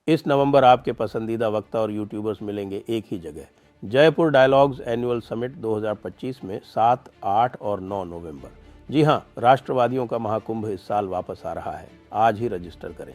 इस नवंबर आपके पसंदीदा वक्ता और यूट्यूबर्स मिलेंगे एक ही जगह, जयपुर डायलॉग्स एनुअल समिट 2025 में 7, 8 और 9 नवंबर। जी हाँ, राष्ट्रवादियों का महाकुंभ इस साल वापस आ रहा है। आज ही रजिस्टर करें।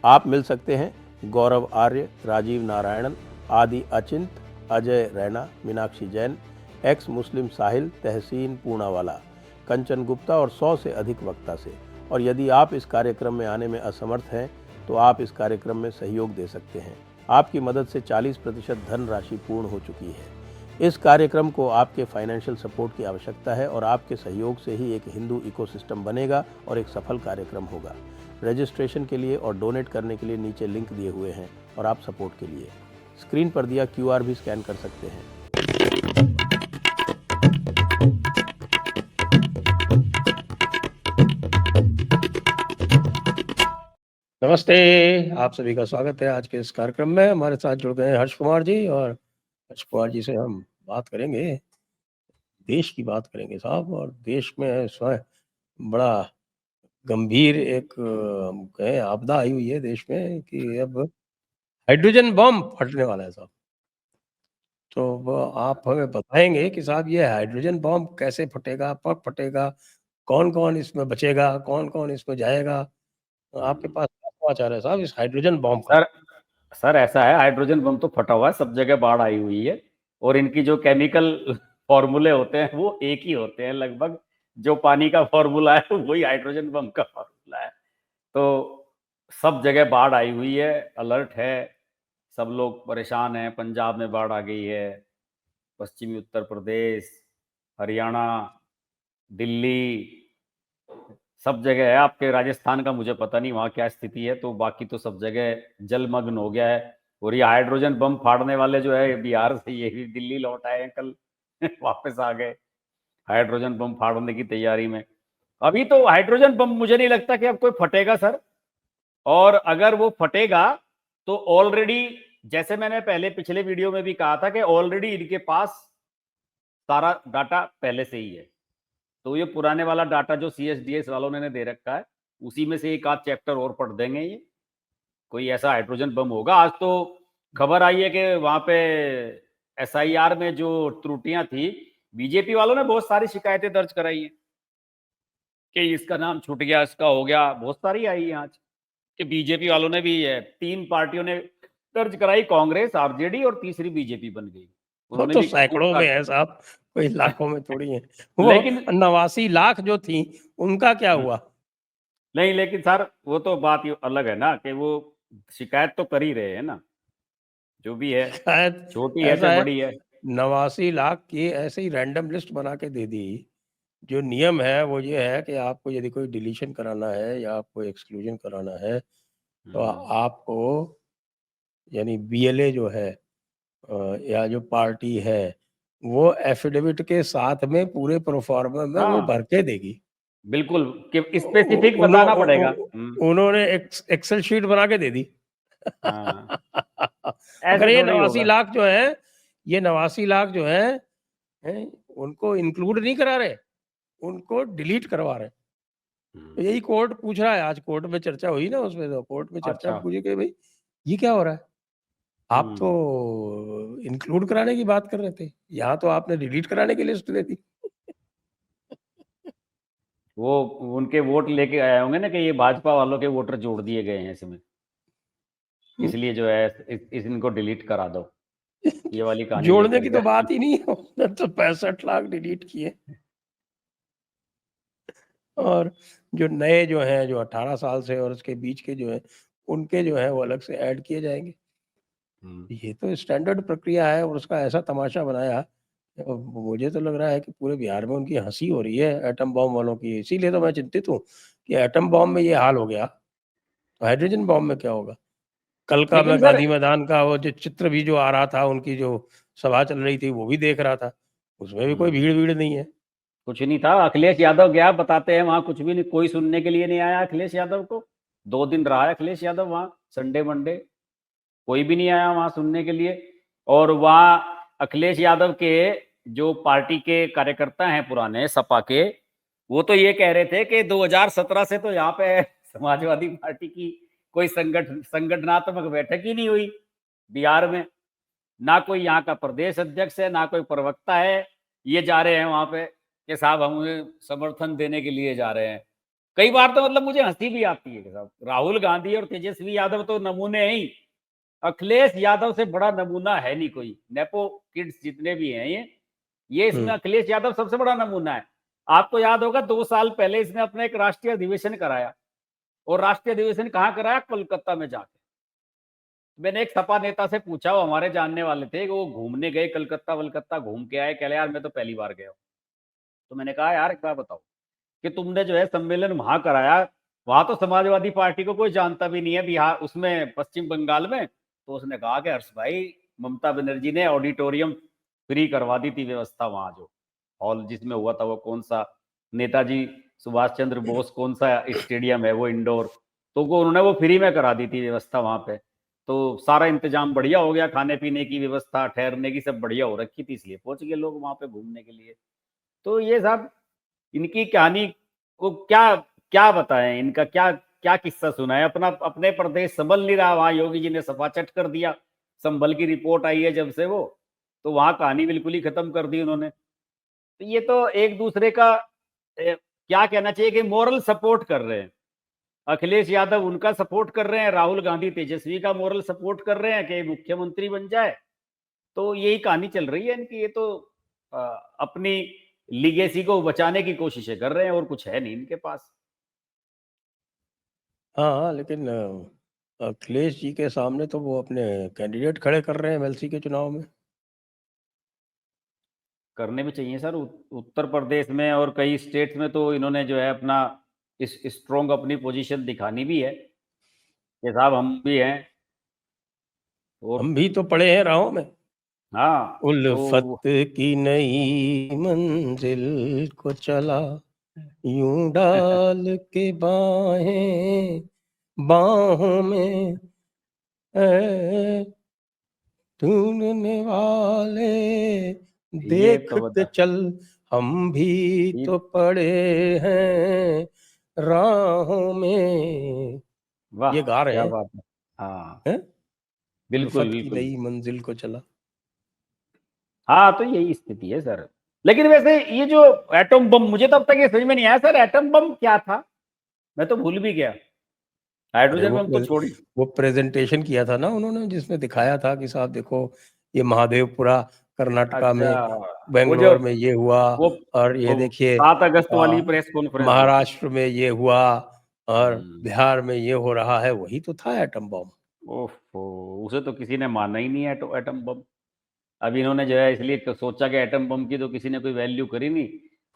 आप मिल सकते हैं गौरव आर्य, राजीव नारायणन, आदि अचिंत, अजय रैना, मीनाक्षी जैन, एक्स मुस्लिम साहिल, तहसीन पूनावाला, कंचन गुप्ता और 100 से अधिक वक्ता से। और यदि आप इस कार्यक्रम में आने में असमर्थ हैं तो आप इस कार्यक्रम में सहयोग दे सकते हैं। आपकी मदद से 40% धनराशि पूर्ण हो चुकी है। इस कार्यक्रम को आपके फाइनेंशियल सपोर्ट की आवश्यकता है और आपके सहयोग से ही एक हिंदू इकोसिस्टम बनेगा और एक सफल कार्यक्रम होगा। रजिस्ट्रेशन के लिए और डोनेट करने के लिए नीचे लिंक दिए हुए हैं और आप सपोर्ट के लिए स्क्रीन पर दिया QR भी स्कैन कर सकते हैं। नमस्ते, आप सभी का स्वागत है आज के इस कार्यक्रम में। हमारे साथ जुड़ गए हैं हर्ष कुमार जी, और हर्ष कुमार जी से हम बात करेंगे, देश की बात करेंगे साहब। और देश में स्वयं बड़ा गंभीर एक हम कहें आपदा आई हुई है देश में कि अब हाइड्रोजन बम फटने वाला है साहब। तो आप हमें बताएंगे कि साहब ये हाइड्रोजन बम कैसे फटेगा, कब फटेगा, कौन-कौन इसमें बचेगा, कौन-कौन इसमें जाएगा? तो आपके पास क्या समाचार है साहब इस हाइड्रोजन बम का? सर ऐसा है, हाइड्रोजन बम तो फटा हुआ है, सब जगह बाढ़ आई हुई है और इनकी जो केमिकल फॉर्मूले होते हैं वो एक ही होते हैं लगभग। जो पानी का फॉर्मूला है वही हाइड्रोजन बम का फॉर्मूला है। तो सब जगह बाढ़ आई हुई है, अलर्ट है, सब लोग परेशान हैं। पंजाब में बाढ़ आ गई है, पश्चिमी उत्तर प्रदेश, हरियाणा, दिल्ली, सब जगह है। आपके राजस्थान का मुझे पता नहीं वहाँ क्या स्थिति है, तो बाकी तो सब जगह जलमग्न हो गया है। और ये हाइड्रोजन बम फाड़ने वाले जो है बिहार से, ये भी दिल्ली लौट आए हैं कल वापस आ गए हाइड्रोजन बम फाड़ने की तैयारी में। अभी तो हाइड्रोजन बम मुझे नहीं लगता कि अब कोई फटेगा सर, और अगर वो फटेगा तो ऑलरेडी, जैसे मैंने पहले पिछले वीडियो में भी कहा था कि ऑलरेडी इनके पास सारा डाटा पहले से ही है। तो ये पुराने वाला डाटा जो CSDS वालों ने दे रखा है, उसी में से एक आध चैप्टर और पढ़ देंगे। ये कोई ऐसा हाइड्रोजन बम होगा। आज तो खबर आई है कि वहां पे SIR में जो त्रुटियां थी, बीजेपी वालों ने बहुत सारी शिकायतें दर्ज कराई हैं कि इसका नाम छूट गया, इसका हो गया, बहुत सारी आई है आज कि बीजेपी वालों ने भी है। 3 पार्टियों ने दर्ज कराई, कांग्रेस, RJD और तीसरी बीजेपी बन गई। वो उन्होंने तो भी सैकड़ों में है साहब, कोई लाखों में थोड़ी है। वो लेकिन 89 लाख जो थी उनका क्या हुआ? नहीं, लेकिन सर वो तो बात अलग है ना कि वो शिकायत तो कर ही रहे हैं ना, जो भी है, शायद छोटी है ऐसा चाहे है, बड़ी है। 89 लाख की ऐसे ही रैंडम लिस्ट बना के दे दी। जो नियम है वो ये है कि आपको यदि कोई डिलीशन कराना है या आपको एक्सक्लूजन कराना है तो आपको यानी BLA जो है या जो पार्टी है वो एफिडेविट के साथ में पूरे प्रोफार्मा में वो हाँ भर के देगी। बिल्कुल, कि स्पेसिफिक बताना पड़ेगा। उन्होंने एक्सेल शीट बना के दे दी। हाँ, अगर ऐसे ये थोड़ी 89 होगा। लाख जो है, ये 89 लाख जो है उनको इंक्लूड नहीं करा रहे, उनको डिलीट करवा रहे। तो यही कोर्ट पूछ रहा है। आज कोर्ट में चर्चा हुई ना, उसमें तो कोर्ट में चर्चा अच्छा। पूछी कि भाई ये क्या हो रहा है? आप तो इंक्लूड कराने की बात कर रहे थे, यहाँ तो आपने डिलीट कराने की लिस्ट दे दी। वो उनके वोट लेके आए होंगे ना कि ये भाजपा वालों के वोटर जोड़ दिए गए हैं इसमें, इसलिए जो है इनको डिलीट करा दो, ये वाली कहानी जोड़ने लेकर की के तो बात ही नहीं है, उसने तो 65 लाख डिलीट किए। और जो नए जो हैं, जो 18 साल से और उसके बीच के जो हैं, उनके जो है वो अलग से ऐड किए जाएंगे। ये तो स्टैंडर्ड प्रक्रिया है और उसका ऐसा तमाशा बनाया। मुझे तो लग रहा है कि पूरे बिहार में उनकी हंसी हो रही है एटम बम वालों की। इसीलिए तो मैं चिंतित हूँ कि एटम बम में ये हाल हो गया तो हाइड्रोजन बम में क्या होगा? कल का लेकिन मैं सर गांधी मैदान का वो जो चित्र भी जो आ रहा था, उनकी जो सभा चल रही थी वो भी देख रहा था, उसमें भी कोई भीड़ वीड़ नहीं है। कुछ नहीं था। अखिलेश यादव गया, बताते हैं वहां कुछ भी नहीं, कोई सुनने के लिए नहीं आया अखिलेश यादव को। 2 दिन रहा है अखिलेश यादव वहां, संडे मंडे, कोई भी नहीं आया वहां सुनने के लिए। और वहां अखिलेश यादव के जो पार्टी के कार्यकर्ता हैं पुराने सपा के, वो तो ये कह रहे थे कि 2017 से तो यहाँ पे समाजवादी पार्टी की कोई संगठनात्मक बैठक ही नहीं हुई बिहार में, ना कोई यहाँ का प्रदेश अध्यक्ष है, ना कोई प्रवक्ता है। ये जा रहे हैं वहां पे कि साहब हम उन्हें समर्थन देने के लिए जा रहे हैं। कई बार तो मतलब मुझे हंसी भी आती है कि साहब राहुल गांधी और तेजस्वी यादव तो नमूने हैं ही, अखिलेश यादव से बड़ा नमूना है नहीं कोई। नेपो किड्स जितने भी हैं ये इसमें अखिलेश यादव सबसे बड़ा नमूना है। आपको याद होगा 2 साल पहले इसने अपना एक राष्ट्रीय अधिवेशन कराया, और राष्ट्रीय अधिवेशन कहाँ कराया? कोलकाता में जाके। मैंने एक सपा नेता से पूछा, वो हमारे जानने वाले थे, वो घूमने गए कलकत्ता वलकत्ता घूम के आए, कह रहे यार मैं तो पहली बार गया हूँ। तो मैंने कहा यार एक बात बताओ कि तुमने जो है सम्मेलन वहां कराया, वहां तो समाजवादी पार्टी को कोई जानता भी नहीं है बिहार, उसमें पश्चिम बंगाल में। तो उसने कहा कि हर्ष भाई ममता बनर्जी ने ऑडिटोरियम फ्री करवा दी थी व्यवस्था, वहां जो हॉल जिसमें हुआ था वो कौन सा नेताजी सुभाष चंद्र बोस कौन सा स्टेडियम है वो इंडोर, तो वो उन्होंने वो फ्री में करा दी थी व्यवस्था वहां पे। तो सारा इंतजाम बढ़िया हो गया, खाने पीने की व्यवस्था ठहरने की सब बढ़िया हो रखी थी, इसलिए पहुंच गए लोग वहां पे घूमने के लिए। तो ये सब इनकी कहानी को क्या क्या बताएं, इनका क्या क्या किस्सा सुनाए। अपना अपने प्रदेश संभल नहीं रहा, वहां योगी जी ने सफा चट कर दिया। संभल की रिपोर्ट आई है जब से वो, तो वहां कहानी बिल्कुल ही खत्म कर दी उन्होंने। तो ये तो एक दूसरे का क्या कहना चाहिए कि मोरल सपोर्ट कर रहे हैं। अखिलेश यादव उनका सपोर्ट कर रहे हैं, राहुल गांधी तेजस्वी का मोरल सपोर्ट कर रहे हैं कि मुख्यमंत्री बन जाए। तो यही कहानी चल रही है इनकी। ये तो अ, अपनी लीगेसी को बचाने की कोशिशें कर रहे हैं, और कुछ है नहीं इनके पास। हाँ, लेकिन अखिलेश जी के सामने तो वो अपने कैंडिडेट खड़े कर रहे हैं एमएलसी के चुनाव में। करने भी चाहिए सर। उत्तर प्रदेश में और कई स्टेट्स में तो इन्होंने जो है अपना इस स्ट्रॉन्ग अपनी पोजीशन दिखानी भी है कि साहब हम भी हैं। और हम भी तो पड़े हैं राहों में। हाँ उल्फत तो की नई मंजिल को चला, यूं डाल के बाहें बाहों में, ऐ ढूंढने वाले ये देख तो के बता चल, हम भी ये तो पड़े हैं राहों में। वाह ये गा रहे क्या हैं, बात है। हाँ हैं? बिल्कुल उल्फत की बिल्कुल। नई मंजिल को चला। हाँ तो यही स्थिति है सर। लेकिन वैसे ये जो एटम बम, मुझे तब तक ये समझ में नहीं आया सर, एटम बम क्या था? मैं तो भूल भी गया। अरे हाइड्रोजन बम तो छोड़ी। वो प्रेजेंटेशन किया था ना उन्होंने, जिसमें दिखाया था कि साहब देखो ये महादेवपुरा कर्नाटका अच्छा, में, वो जो बेंगलोर में ये हुआ, वो और ये वो देखिए 7 अगस्त वाली प्रेस कॉन्फ्रेंस हुई थी। महाराष्ट्र में ये हुआ, और हम्म, बिहार में ये हो रहा है। वही तो था एटम बम। ओफो, उसे तो किसी ने माना ही नहीं है एटम बम। अब इन्होंने जो है इसलिए तो सोचा कि एटम बम की तो किसी ने कोई वैल्यू करी नहीं।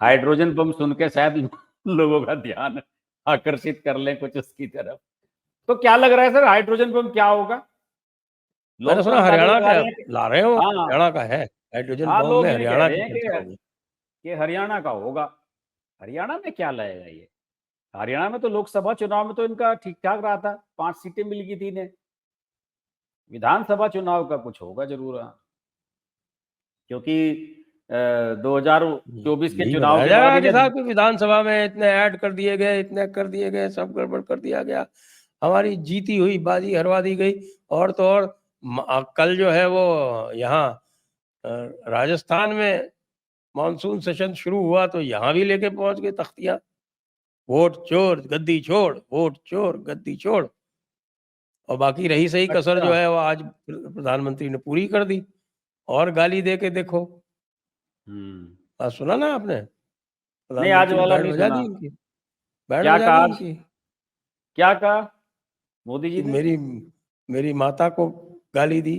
हाइड्रोजन बम सुन के शायद लोगों का ध्यान आकर्षित कर लें कुछ उसकी तरफ। तो क्या लग रहा है सर, हाइड्रोजन बम क्या होगा? मैंने लोग तो सुना अंदाजा हरियाणा लगा का रहे हैं ला रहे हो, हाँ हरियाणा का है हाइड्रोजन हाँ, बम लोग में, ये कह हरियाणा रहे की हैं चर्चा होगी। कि हरियाणा का होगा। हरियाणा में क्या लाएगा ये? हरियाणा में तो लोकसभा चुनाव में तो इनका ठीक ठाक रहा था, 5 सीटें मिल गई थी इन्हें। विधानसभा चुनाव का कुछ होगा जरूर, हाँ। क्योंकि 2024 के यही चुनाव बताया के जा रहा बाद है कि इन्हें साहब कि विधानसभा में इतने ऐड कर दिए गए, इतने कर दिए गए, सब गड़बड़ कर दिया गया, हमारी जीती हुई बाजी हरवा दी गई। और तो और कल जो है वो यहाँ अ, राजस्थान में मानसून सेशन शुरू हुआ, तो यहाँ भी लेके पहुंच गए तख्तियां, वोट चोर गद्दी छोड़, वोट चोर गद्दी छोड़। और बाकी रही सही कसर अच्छा। जो है वो आज प्रधानमंत्री ने पूरी कर दी, और गाली दे के देखो। हम्म। आज सुना ना आपने, नहीं, आज प्रधानमंत्री ने वाला बैंड नहीं बजा सुना। दी इनकी, बैंड क्या बजा कहा दी आज? इनकी क्या कहा मोदी जी कि ने? मेरी मेरी माता को गाली दी।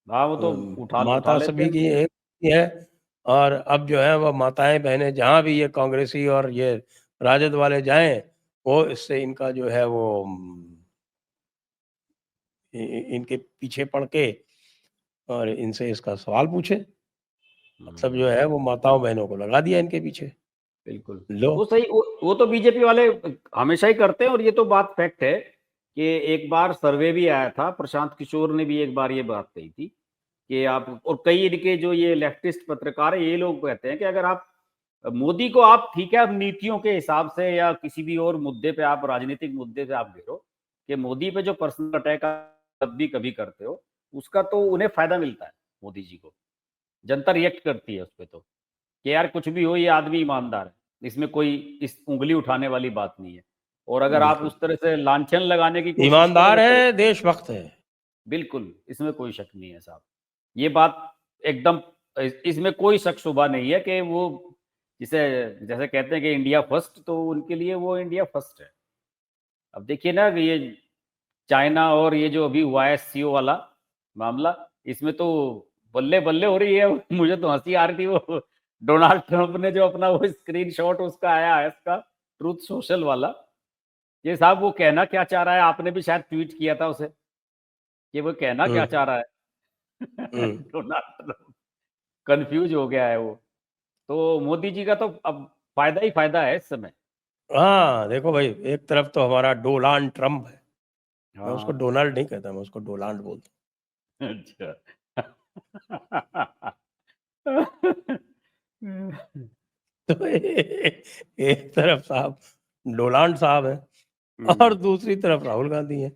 हाँ वो तो उठा माता लेते सभी हैं। की एक ही है, और अब जो है वो माताएं बहनें जहाँ भी ये कांग्रेसी और ये राजद वाले जाएं, वो इससे इनका जो है वो इनके पीछे पड़ के और इनसे इसका सवाल पूछे। मतलब जो है वो माताओं बहनों को लगा दिया इनके पीछे। बिल्कुल। लो, वो सही, वो तो बीजेपी वाले हमेशा ही करते हैं, और ये तो बात फैक्ट है कि एक बार सर्वे भी आया था, प्रशांत किशोर ने भी एक बार ये बात कही थी कि आप, और कई इनके जो ये लेफ्टिस्ट पत्रकार है, ये लोग कहते हैं कि अगर आप मोदी को, आप ठीक है, आप नीतियों के हिसाब से या किसी भी और मुद्दे पे, आप राजनीतिक मुद्दे से आप घेरो, कि मोदी पे जो पर्सनल अटैक आप भी कभी करते हो, उसका तो उन्हें फायदा मिलता है मोदी जी को। जनता रिएक्ट करती है उस पे तो, कि यार कुछ भी हो ये आदमी ईमानदार है, इसमें कोई इस उँगली उठाने वाली बात नहीं है। और अगर आप बिल्कुल उस तरह से लांछन लगाने की कोशिश ईमानदार करोगे तो है, देशभक्त है। बिल्कुल, इसमें कोई शक नहीं है साहब। ये बात एकदम इसमें कोई शक शुबा नहीं है कि वो जिसे जैसे कहते हैं कि इंडिया फर्स्ट, तो उनके लिए वो इंडिया फर्स्ट है। अब देखिए ना कि ये चाइना और ये जो अभी हुआ है सीओ वाला मामला, इसमें तो बल्ले-बल्ले हो रही है। मुझे तो हँसी आ रही थी, वो डोनाल्ड ट्रंप ने जो अपना वो स्क्रीनशॉट उसका आया है इसका ट्रुथ सोशल वाला, ये साहब वो कहना क्या चाह रहा है, आपने भी शायद ट्वीट किया था उसे, कि वो कहना क्या हम्म चाह रहा है। हम्म डोनाल्ड ट्रंप कन्फ्यूज़ हो गया है वो। तो मोदी जी का तो अब फ़ायदा ही फ़ायदा है इस समय। हाँ देखो भाई, एक तरफ तो हमारा डोनाल्ड ट्रंप है। मैं उसको हाँ, डोनाल्ड नहीं कहता, मैं उसको डोनाल्ड बोलता अच्छा। हूँ। तो एक तरफ साहब डोनाल्ड साहब है और हुँ। दूसरी तरफ राहुल गांधी है,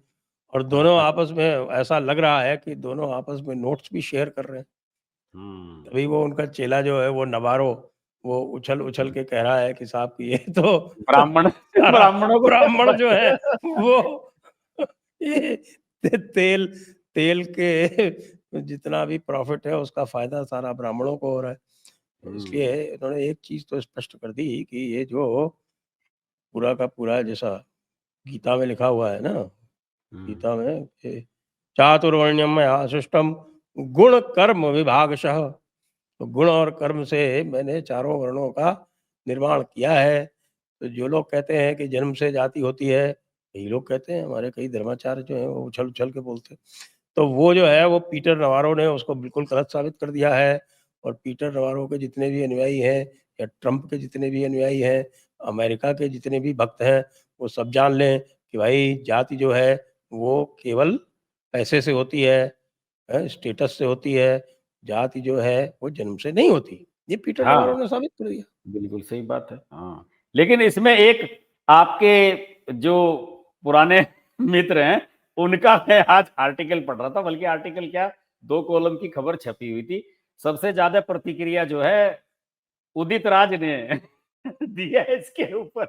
और दोनों आपस में ऐसा लग रहा है कि दोनों आपस में नोट्स भी शेयर कर रहे हैं। हुँ, तभी वो उनका चेला जो है वो नवारो, वो उछल उछल हुँ। के कह रहा है कि साहब कि ये तो ब्राह्मण सारा ब्राह्मणों को ब्राह्मण जो है वो ये तेल तेल के जितना भी प्रॉफिट है उसका फायदा सारा ब्राह्मणों को हो रहा है। तो हुँ, इसलिए इन्होंने एक चीज तो स्पष्ट कर दी कि ये जो पूरा का पूरा जैसा गीता में लिखा हुआ है ना, हुँ, गीता में कि चातुर्वर्ण्यम मया सृष्टम गुण कर्म विभागशः। तो गुण और कर्म से मैंने चारों वर्णों का निर्माण किया है। तो जो लोग कहते हैं कि जन्म से जाति होती है, कई लोग कहते हैं, हमारे कई धर्माचार्य जो हैं वो उछल-उछल के बोलते हैं। तो वो जो है वो पीटर नवारो ने उसको बिल्कुल गलत साबित कर दिया है, और पीटर नवारो के जितने भी अनुयायी हैं या ट्रंप के जितने भी अनुयायी हैं, अमेरिका के जितने भी भक्त हैं, वो सब जान लें कि भाई जाति जो है वो केवल पैसे से होती है, स्टेटस से होती है। जाति जो है वो जन्म से नहीं होती। ये पीटर नवारो हाँ, ने साबित कर दिया। बिल्कुल सही बात है। हाँ, लेकिन इसमें एक आपके जो पुराने मित्र हैं, उनका मैं आज आर्टिकल पढ़ रहा था, बल्कि आर्टिकल क्या 2 कॉलम की खबर छपी हुई थी। सबसे ज़्यादा प्रतिक्रिया जो है उदित राज ने दिया है इसके ऊपर,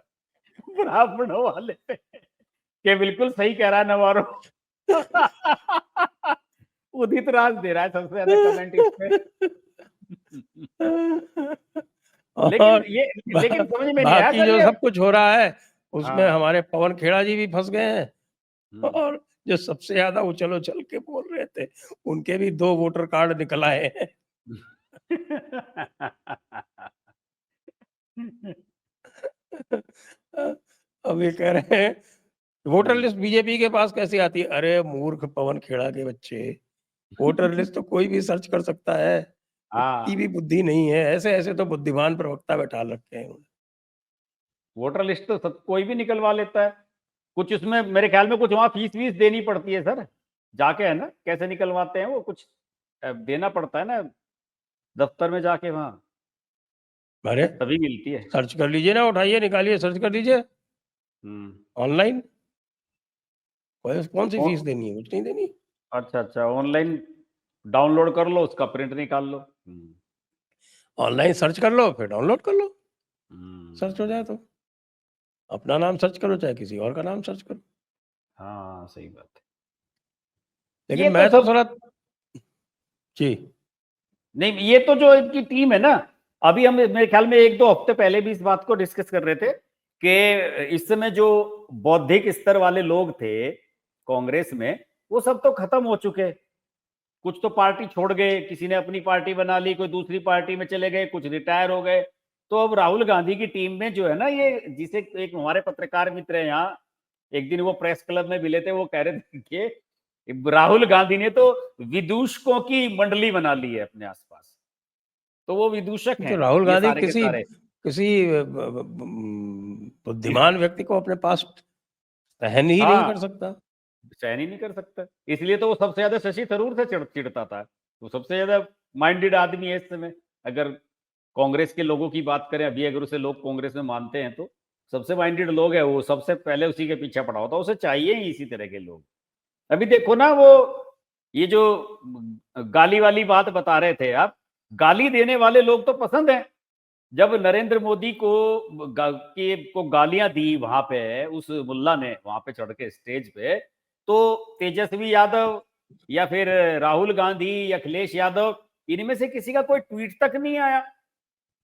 ब्राह्मणों वाले पे, कि बिल्कुल सही कह रहा है नवारो। उदित राज दे रहा है सबसे ज़्यादा कमेंट इस पे। लेकिन और ये बा लेकिन समझ में नहीं आया बाकी सर जो ये। सब कुछ हो रहा है, उसमें हाँ, हमारे पवन खेड़ा जी भी फँस गए हैं। हुँ। और जो सबसे ज़्यादा उछल-उछल के बोल रहे थे, उनके भी 2 वोटर कार्ड निकल आए हैं। अब ये कह रहे हैं वोटर हुँ, लिस्ट बीजेपी के पास कैसे आती है? अरे मूर्ख पवन खेड़ा के बच्चे, वोटर लिस्ट तो कोई भी सर्च कर सकता है। इतनी हाँ, भी बुद्धि नहीं है, ऐसे-ऐसे तो बुद्धिमान प्रवक्ता बैठा रखे हैं उन्होंने। वोटर लिस्ट तो सब कोई भी निकलवा लेता है। कुछ उसमें मेरे ख्याल में कुछ वहाँ फीस-वीस देनी पड़ती है सर, जाके है ना? कैसे निकलवाते हैं वो कुछ देना पड़ता है ना दफ्तर में जाके वहाँ, अरे! तभी मिलती है। सर्च कर लीजिए ना, उठाइए, निकालिए, सर्च कर लीजिए हुँ। ऑनलाइन। कौन सी ओ फीस देनी है? कुछ नहीं देनी। अच्छा, अच्छा ऑनलाइन डाउनलोड कर लो, उसका प्रिंट निकाल लो। हुँ, ऑनलाइन सर्च कर लो, फिर डाउनलोड कर लो, सर्च हो जाए हुँ। तो। अपना नाम सर्च करो, चाहे किसी और का नाम सर्च करो। हाँ, सही बात है। लेकिन ये तो मैं तो सब थोड़ा जी। नहीं, ये तो जो इनकी टीम है ना, अभी हम मेरे ख्याल में 1-2 हफ्ते पहले भी इस बात को डिस्कस कर रहे थे कि इस समय जो बौद्धिक स्तर वाले लोग थे कांग्रेस में, वो सब तो खत्म हो चुके। कुछ तो पार्टी छोड़ गए, किसी ने अपनी पार्टी बना ली, कोई दूसरी पार्टी में चले गए, कुछ रिटायर हो गए। तो अब राहुल गांधी की टीम में जो है ना, ये जिसे एक हमारे पत्रकार मित्र हैं यहाँ, एक दिन वो प्रेस क्लब में मिले थे, वो कह रहे थे कि राहुल गांधी ने तो विदूषकों की मंडली बना ली है अपने आसपास। तो वो विदूषक तो हैं, राहुल ये गांधी सारे के किसी सारे। किसी बुद्धिमान व्यक्ति को अपने पास सहन ही नहीं हाँ, कर सकता। चयन ही नहीं कर सकता। इसलिए तो वो सबसे ज़्यादा शशि थरूर से चिढ़ता था। वो सबसे ज़्यादा माइंडेड आदमी है इस समय। अगर कांग्रेस के लोगों की बात करें, अभी अगर उसे लोग कांग्रेस में मानते हैं तो। सबसे माइंडेड लोग है वो, सबसे पहले उसी के पीछे पड़ा होता है, उसे चाहिए ही इसी तरह के लोग। अभी देखो ना, वो ये जो गाली वाली बात बता रहे थे आप, गाली देने वाले लोग तो पसंद हैं। जब नरेंद्र मोदी को गालियां दी वहां पे, उस मुल्ला ने वहां पे चढ़ के स्टेज पे, तो तेजस्वी यादव या फिर राहुल गांधी या अखिलेश यादव, इनमें से किसी का कोई ट्वीट तक नहीं आया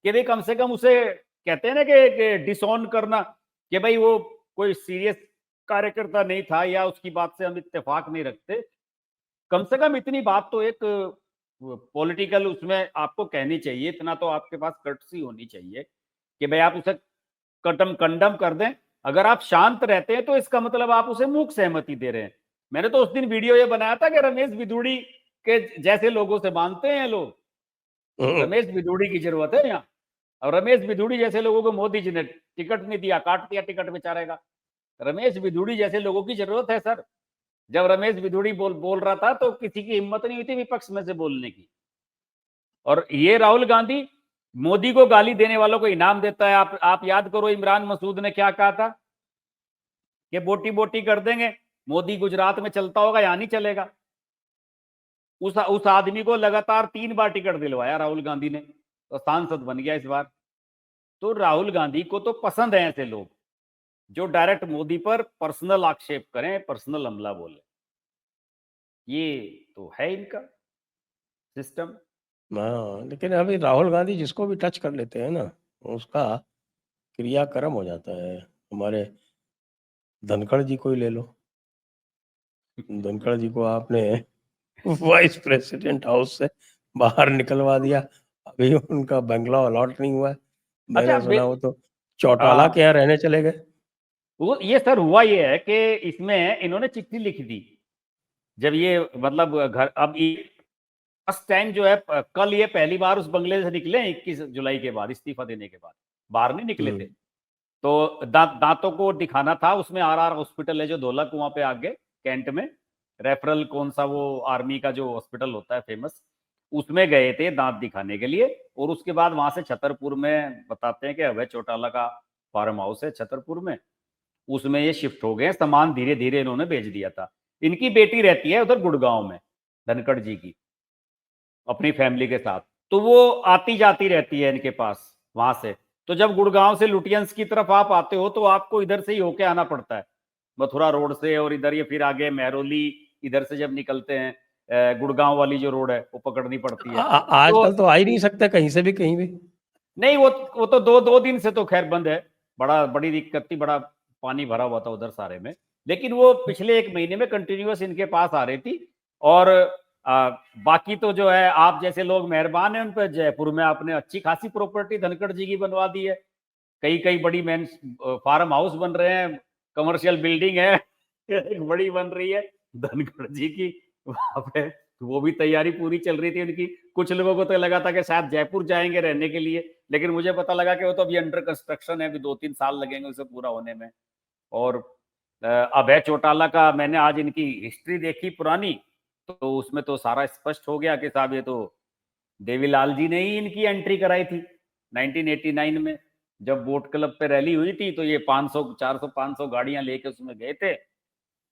कि भाई कम से कम उसे, कहते हैं ना कि डिसऑन करना, कि भाई वो कोई सीरियस कार्यकर्ता नहीं था या उसकी बात से हम इत्तेफाक नहीं रखते। कम से कम इतनी बात तो एक पॉलिटिकल उसमें आपको कहनी चाहिए, इतना तो आपके पास कर्टसी होनी चाहिए कि भाई आप उसे कंडम कर दें। अगर आप शांत रहते हैं तो इसका मतलब आप उसे मूक सहमति दे रहे हैं। मैंने तो उस दिन वीडियो ये बनाया था कि रमेश बिधूड़ी के जैसे लोगों से मानते हैं लोग, रमेश बिधूड़ी की जरूरत है यहाँ। और रमेश बिधूड़ी जैसे लोगों को मोदी जी ने टिकट नहीं दिया, काट दिया टिकट बेचारे का। रमेश बिधूड़ी जैसे लोगों की जरूरत है सर। जब रमेश बिधूड़ी बोल रहा था तो किसी की हिम्मत नहीं हुई थी विपक्ष में से बोलने की। और ये राहुल गांधी मोदी को गाली देने वालों को इनाम देता है। आप याद करो इमरान मसूद ने क्या कहा था कि बोटी बोटी कर देंगे, मोदी गुजरात में चलता होगा, यहां नहीं चलेगा। उस आदमी को लगातार 3 बार टिकट दिलवाया राहुल गांधी ने, तो सांसद बन गया इस बार। तो राहुल गांधी को तो पसंद है ऐसे लोग जो डायरेक्ट मोदी पर पर्सनल आक्षेप करें, पर्सनल हमला बोले। ये तो है इनका सिस्टम। हाँ, लेकिन अभी राहुल गांधी जिसको भी टच कर लेते हैं ना, उसका क्रियाक्रम हो जाता है। हमारे धनखड़ जी को ही ले लो। धनखड़ जी को आपने वाइस प्रेसिडेंट हाउस से बाहर निकलवा दिया, अभी उनका बंगला अलॉट नहीं हुआ है। अच्छा, मैंने सुना वो तो चौटाला के यहाँ रहने चले गए। वो ये सर हुआ ये है कि इसमें इन्होंने चिट्ठी लिख दी जब ये मतलब घर, अब फर्स्ट टाइम जो है कल ये पहली बार उस बंगले से निकले 21 जुलाई के बाद, इस्तीफा देने के बाद बाहर नहीं निकले थे। तो दांतों को दिखाना था, उसमें आरआर हॉस्पिटल है जो धौला कुआं पे आगे कैंट में, रेफरल कौन सा वो आर्मी का जो हॉस्पिटल होता है फेमस, उसमें गए थे दांत दिखाने के लिए। और उसके बाद वहां से छतरपुर में बताते हैं कि अभय चौटाला का फार्म हाउस है छतरपुर में, उसमें ये शिफ्ट हो गए। सामान धीरे धीरे इन्होंने भेज दिया था। इनकी बेटी रहती है उधर गुड़गांव में, धनखड़ जी की, अपनी फैमिली के साथ। तो वो आती जाती रहती है इनके पास वहां से। तो जब गुड़गांव से लुटियंस की तरफ आप आते हो तो आपको इधर से ही होके आना पड़ता है, मथुरा रोड से, और इधर ये फिर आगे महरौली इधर से जब निकलते हैं गुड़गांव वाली जो रोड है वो पकड़नी पड़ती है। आजकल तो आ ही नहीं सकते कहीं से भी कहीं भी। नहीं, वो तो दो दिन से तो खैर बंद है। बड़ी दिक्कत थी, बड़ा पानी भरा हुआ था उधर सारे में। लेकिन वो पिछले 1 महीने में कंटिन्यूअस इनके पास आ रही थी। और बाकी तो जो है आप जैसे लोग मेहरबान हैं उन पर। जयपुर में आपने अच्छी खासी प्रॉपर्टी धनखड़ जी की बनवा दी है, कई कई बड़ी मेन फार्म हाउस बन रहे हैं, कमर्शियल बिल्डिंग है एक बड़ी बन रही है धनखड़ जी की वहां पे। वो भी तैयारी पूरी चल रही थी उनकी। कुछ लोगों को तो लगा था कि शायद जयपुर जाएंगे रहने के लिए, लेकिन मुझे पता लगा कि वो तो अभी अंडर कंस्ट्रक्शन है, अभी 2-3 साल लगेंगे उसे पूरा होने में। और अभय चौटाला का मैंने आज इनकी हिस्ट्री देखी पुरानी, तो उसमें तो सारा स्पष्ट हो गया कि साहब ये तो देवीलाल जी ने ही इनकी एंट्री कराई थी 1989 में। जब बोट क्लब पे रैली हुई थी तो ये 500 400 500 गाड़ियां लेके उसमें गए थे,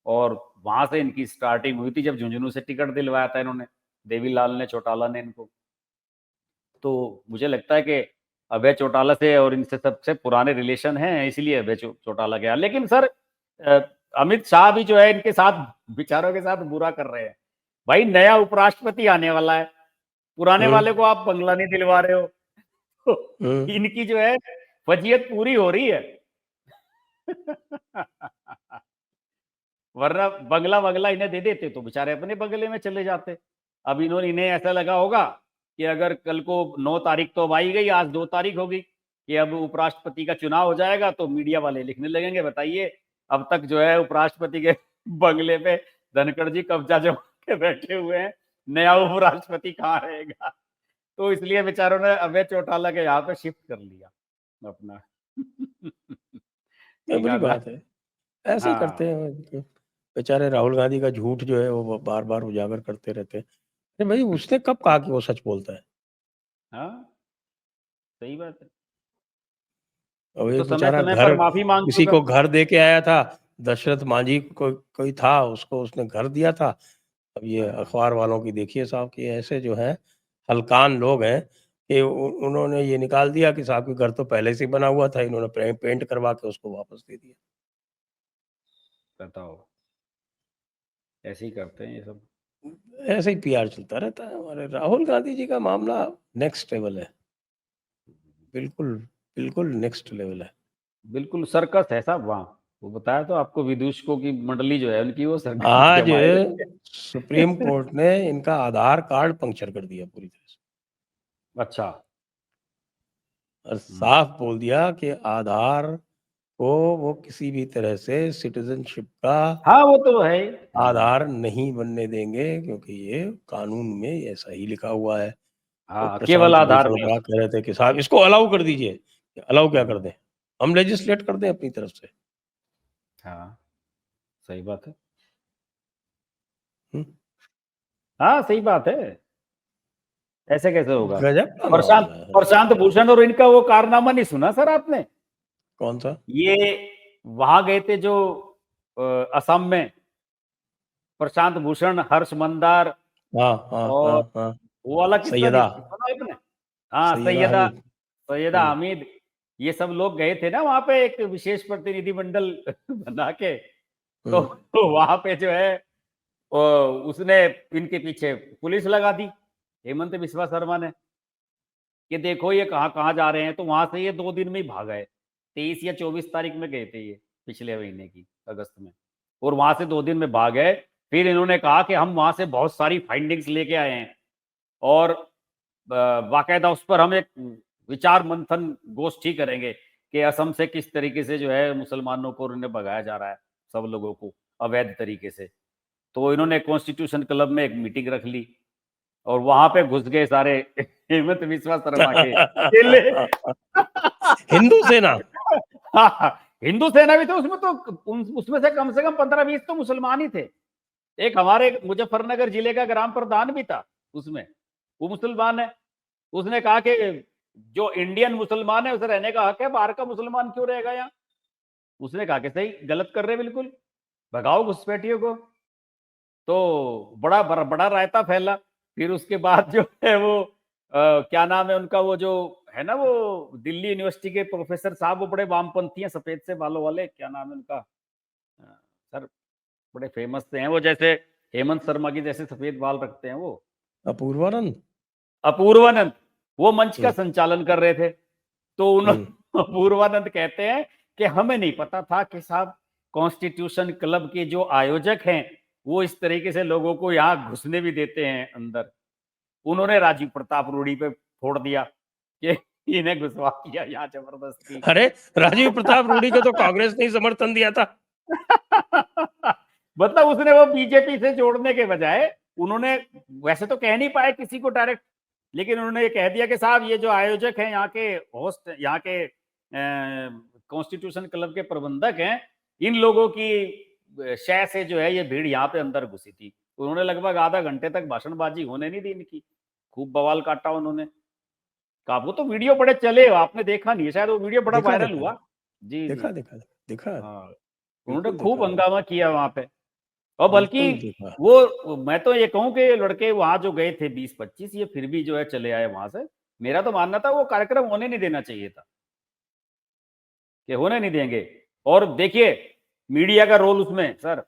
और वहां से इनकी स्टार्टिंग हुई थी जब झुंझुनू से टिकट दिलवाया था इन्होंने, देवीलाल ने, चौटाला ने इनको। तो मुझे लगता है कि अभय चौटाला से और इनसे सबसे पुराने रिलेशन हैं, इसलिए अभय चौटाला गया। लेकिन सर अमित शाह भी जो है इनके साथ विचारों के साथ बुरा कर रहे हैं। भाई नया उपराष्ट्रपति आने वाला है, पुराने वाले को आप बंगला नहीं दिलवा रहे हो, तो इनकी जो है फजीयत पूरी हो रही है वरना बंगला इन्हें दे देते तो बेचारे अपने बंगले में चले जाते। अब इन्हें ऐसा लगा होगा कि अगर कल को 9 तारीख तो अब आई गई, आज 2 तारीख होगी, कि अब उपराष्ट्रपति का चुनाव हो जाएगा, तो मीडिया वाले लिखने लगेंगे बताइए अब तक जो है उपराष्ट्रपति के बंगले पे धनखड़ जी कब्जा जमा के बैठे हुए हैं, नया उपराष्ट्रपति कहाँ रहेगा। तो इसलिए बेचारों ने अभय चौटाला के यहाँ पे शिफ्ट कर लिया अपना बुरी बात है, ऐसे ही करते हैं बेचारे। राहुल गांधी का झूठ जो है वो बार बार उजागर करते रहते हैं। अरे भाई, उसने कब कहा कि वो सच बोलता है? हाँ, सही बात है। और ये ये तो समय बेचारा समय घर, पर माफी मांग किसी चुका। को घर दे के आया था, दशरथ मांझी को कोई था, उसको उसने घर दिया था। अब ये हाँ, अखबार वालों की देखिए साहब कि ऐसे जो है हल्कान लोग हैं कि उन्होंने ये निकाल दिया कि साहब के घर तो पहले से ही बना हुआ था, इन्होंने पेंट करवा के उसको वापस दे दिया। बताओ, ऐसे ही करते हैं ये सब। ऐसे ही पीआर चलता रहता है। हमारे राहुल गांधी जी का मामला नेक्स्ट लेवल है, बिल्कुल बिल्कुल नेक्स्ट लेवल है। बिल्कुल सर्कस है साहब वहाँ। वो बताया तो आपको, विदूषकों की मंडली जो है उनकी वो सर्कस आज जमाए हुए सुप्रीम कोर्ट ने इनका आधार कार्ड पंक्चर कर दिया पूरी तरह से, है। अच्छा। और साफ बोल दिया कि आधार को वो किसी भी तरह से सिटीजनशिप का हाँ वो तो है ही। आधार नहीं बनने देंगे, क्योंकि ये कानून में ऐसा ही लिखा हुआ है। तो हाँ, केवल प्रशांत आधार भूषण नहीं हो बड़ा सकता। कह रहे थे कि साहब इसको अलाउ कर दीजिए। अलाउ क्या कर हम्म, दें, हम लेजिस्लेट कर दें अपनी तरफ से। हाँ सही बात है। हम्म, हाँ सही बात है। ऐसे कैसे होगा? गजब का प्रशांत मामला है। प्रशांत भूषण और इनका वो कारनामा नहीं सुना सर आपने? कौन सा? ये वहां गए थे जो असम में, प्रशांत भूषण, हर्ष मंदार हाँ हाँ हाँ और हाँ। वो वाला किस्सा नहीं सैयदा, सुना आपने? हाँ सैयदा सैयदा, हमीद। सैयदा हम्म हामिद। ये सब लोग गए थे ना वहां पे एक विशेष प्रतिनिधिमंडल बना के। हम्म तो वहां पे जो है उसने इनके पीछे पुलिस लगा दी, हेमंत बिस्वा शर्मा ने, कि देखो ये कहाँ कहाँ जा रहे हैं। तो वहां से ये 2 दिन में ही भाग गए। 23 या 24 तारीख में गए थे ये, पिछले महीने की अगस्त में। और वहां से 2 दिन में भाग गए। फिर इन्होंने कहा कि हम वहां से बहुत सारी फाइंडिंग्स लेके आए हैं, और बाकायदा उस पर हम एक विचार मंथन गोष्ठी करेंगे कि असम से किस तरीके से जो है मुसलमानों को उन्हें भगाया जा रहा है, सब लोगों को अवैध तरीके से। तो इन्होंने कॉन्स्टिट्यूशन क्लब में एक मीटिंग रख ली, और वहां पे घुस गए सारे हेमंत बिस्वा शर्मा के चेले। हिंदू सेना। हाँ, हिंदू सेना भी थे उसमें। तो उसमें से कम 15-20 तो मुसलमान ही थे। एक हमारे मुजफ्फरनगर जिले का ग्राम प्रधान भी था उसमें, वो मुसलमान है। उसने कहा कि जो इंडियन मुसलमान है उसे रहने का हक है, बाहर का मुसलमान क्यों रहेगा यहाँ? उसने कहा कि सही, गलत कर रहे बिल्कुल, भगाओ घुसपैठियों को। तो बड़ा रायता फैला। फिर उसके बाद जो है वो क्या नाम है उनका, वो जो है ना वो दिल्ली यूनिवर्सिटी के प्रोफेसर साहब, वो बड़े वामपंथी हैं, सफेद से बालों वाले, क्या नाम है उनका? सर बड़े फेमस से हैं वो, जैसे हेमंत शर्मा की जैसे सफेद बाल रखते हैं वो, अपूर्वानंद। अपूर्वानंद। वो मंच का हम्म संचालन कर रहे थे। तो हम्म अपूर्वानंद कहते हैं कि हमें नहीं पता था कि साहब कॉन्स्टिट्यूशन क्लब के जो आयोजक हैं वो इस तरीके से लोगों को यहाँ घुसने भी देते हैं अंदर। उन्होंने राजीव प्रताप रूडी पे फोड़ दिया कि इन्हें घुसवा दिया यहाँ जबरदस्ती। अरे, राजीव प्रताप रूडी को तो कांग्रेस ने ही समर्थन दिया था। मतलब उसने वो बीजेपी से जोड़ने के बजाय, उन्होंने वैसे तो कह नहीं पाए किसी को डायरेक्ट, लेकिन उन्होंने ये कह दिया कि साहब ये जो आयोजक हैं, यहाँ के होस्ट, यहाँ के कॉन्स्टिट्यूशन क्लब के प्रबंधक हैं, इन लोगों की शय से जो है ये भीड़ यहाँ पे अंदर घुसी थी। उन्होंने लगभग आधा घंटे तक भाषणबाजी होने नहीं दी इनकी, खूब बवाल काटा उन्होंने। कहा वो तो वीडियो बड़े चले, आपने देखा नहीं है शायद, वो वीडियो बड़ा देखा वायरल देखा हुआ। जी जी। देखा देखा देखा। हाँ, उन्होंने बिल्कुल खूब देखा मैंने। हंगामा किया वहां पे। और बल्कि बिल्कुल देखा। वो, मैं तो ये कहूं कि लड़के वहां जो गए थे 20-25, ये फिर भी जो है चले आए वहां से। मेरा तो मानना था वो कार्यक्रम होने नहीं देना चाहिए था, कि होने नहीं देंगे। और देखिए मीडिया का रोल उसमें सर,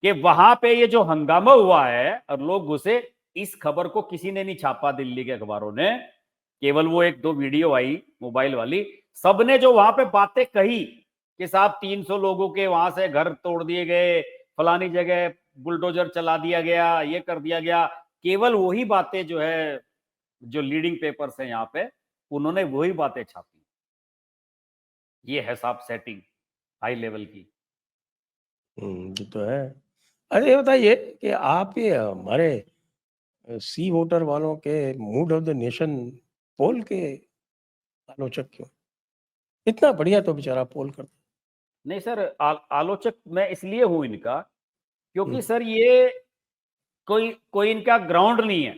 कि वहां पे ये जो हंगामा हुआ है और लोग घुसे, इस खबर को किसी ने नहीं छापा दिल्ली के अखबारों ने। केवल वो एक दो वीडियो आई मोबाइल वाली, सबने जो वहां पे बातें कही कि साहब 300 लोगों के वहां से घर तोड़ दिए गए, फलानी जगह बुलडोजर चला दिया गया, ये कर दिया गया, केवल वही बातें जो है, जो लीडिंग पेपर्स हैं यहाँ पे, उन्होंने वही बातें छापी। ये है साहब सेटिंग हाई लेवल की। ये तो है। अरे ये बताइए कि आप ये हमारे सी वोटर वालों के मूड ऑफ द नेशन पोल के आलोचक क्यों? इतना बढ़िया तो बेचारा पोल करता। नहीं सर, आलोचक मैं इसलिए हूं इनका, हम्म क्योंकि सर ये कोई कोई इनका ग्राउंड नहीं है।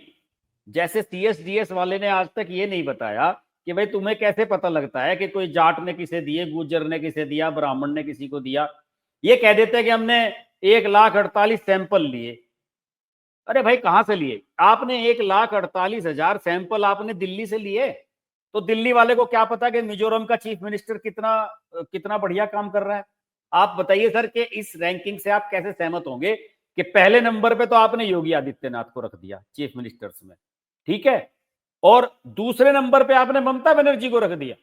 जैसे सीएसडीएस वाले ने आज तक ये नहीं बताया कि भाई तुम्हें कैसे पता लगता है कि कोई जाट ने किसे दिए, गुर्जर ने किसे दिया, ब्राह्मण ने किसी को दिया। ये कह देते हैं कि हमने 1,48,000 सैंपल लिए। अरे भाई कहां से लिए आपने? 1,48,000 सैंपल आपने दिल्ली से लिए। तो दिल्ली वाले को क्या पता कि मिजोरम का चीफ मिनिस्टर कितना कितना बढ़िया काम कर रहा है। आप बताइए सर कि इस रैंकिंग से आप कैसे सहमत होंगे कि पहले नंबर पे तो आपने योगी आदित्यनाथ को रख दिया चीफ मिनिस्टर्स में, ठीक है, और दूसरे नंबर पे आपने ममता बनर्जी को रख दिया,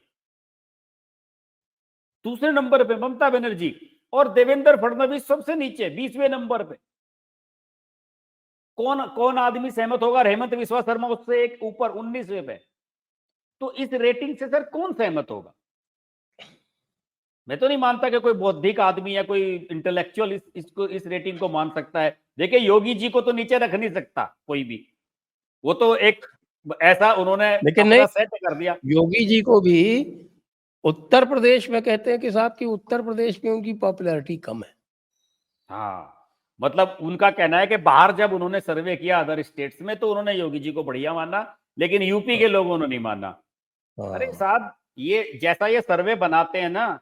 दूसरे नंबर पे ममता बनर्जी, और देवेंद्र फडणवीस सबसे नीचे 20वें नंबर पे। कौन कौन आदमी सहमत होगा? हेमंत विश्वा शर्मा उससे एक ऊपर 19वें पे। तो इस रेटिंग से सर कौन सहमत होगा? मैं तो नहीं मानता कि कोई बौद्धिक आदमी या कोई इंटेलेक्चुअल इसको इस रेटिंग को मान सकता है। देखिए योगी जी को तो नीचे रख नहीं सकता कोई भी, वो तो एक ऐसा उन्होंने लेकिन नहीं, अपना सेट कर दिया। योगी जी को भी उत्तर प्रदेश में कहते हैं कि साहब कि उत्तर प्रदेश में उनकी पॉपुलैरिटी कम है। हाँ, मतलब उनका कहना है कि बाहर जब उन्होंने सर्वे किया अदर स्टेट्स में तो उन्होंने योगी जी को बढ़िया माना, लेकिन यूपी के लोगों ने नहीं माना। अरे हाँ, साहब ये जैसा ये सर्वे बनाते हैं ना,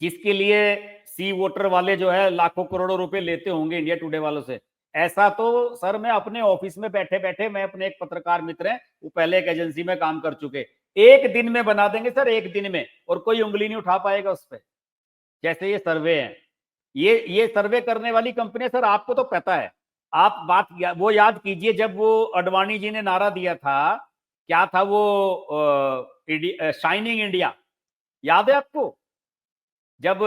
जिसके लिए सी वोटर वाले जो है लाखों करोड़ों रुपए लेते होंगे इंडिया टुडे वालों से, ऐसा तो सर मैं अपने ऑफिस में बैठे बैठे, मैं अपने एक पत्रकार मित्र हैं वो पहले एक एजेंसी में काम कर चुके, एक दिन में बना देंगे सर, एक दिन में, और कोई उंगली नहीं उठा पाएगा उस पर। जैसे ये सर्वे है, ये सर्वे करने वाली कंपनी सर, आपको तो पता है, आप बात वो याद कीजिए जब वो अडवाणी जी ने नारा दिया था, क्या था वो, शाइनिंग इंडिया, याद है आपको? जब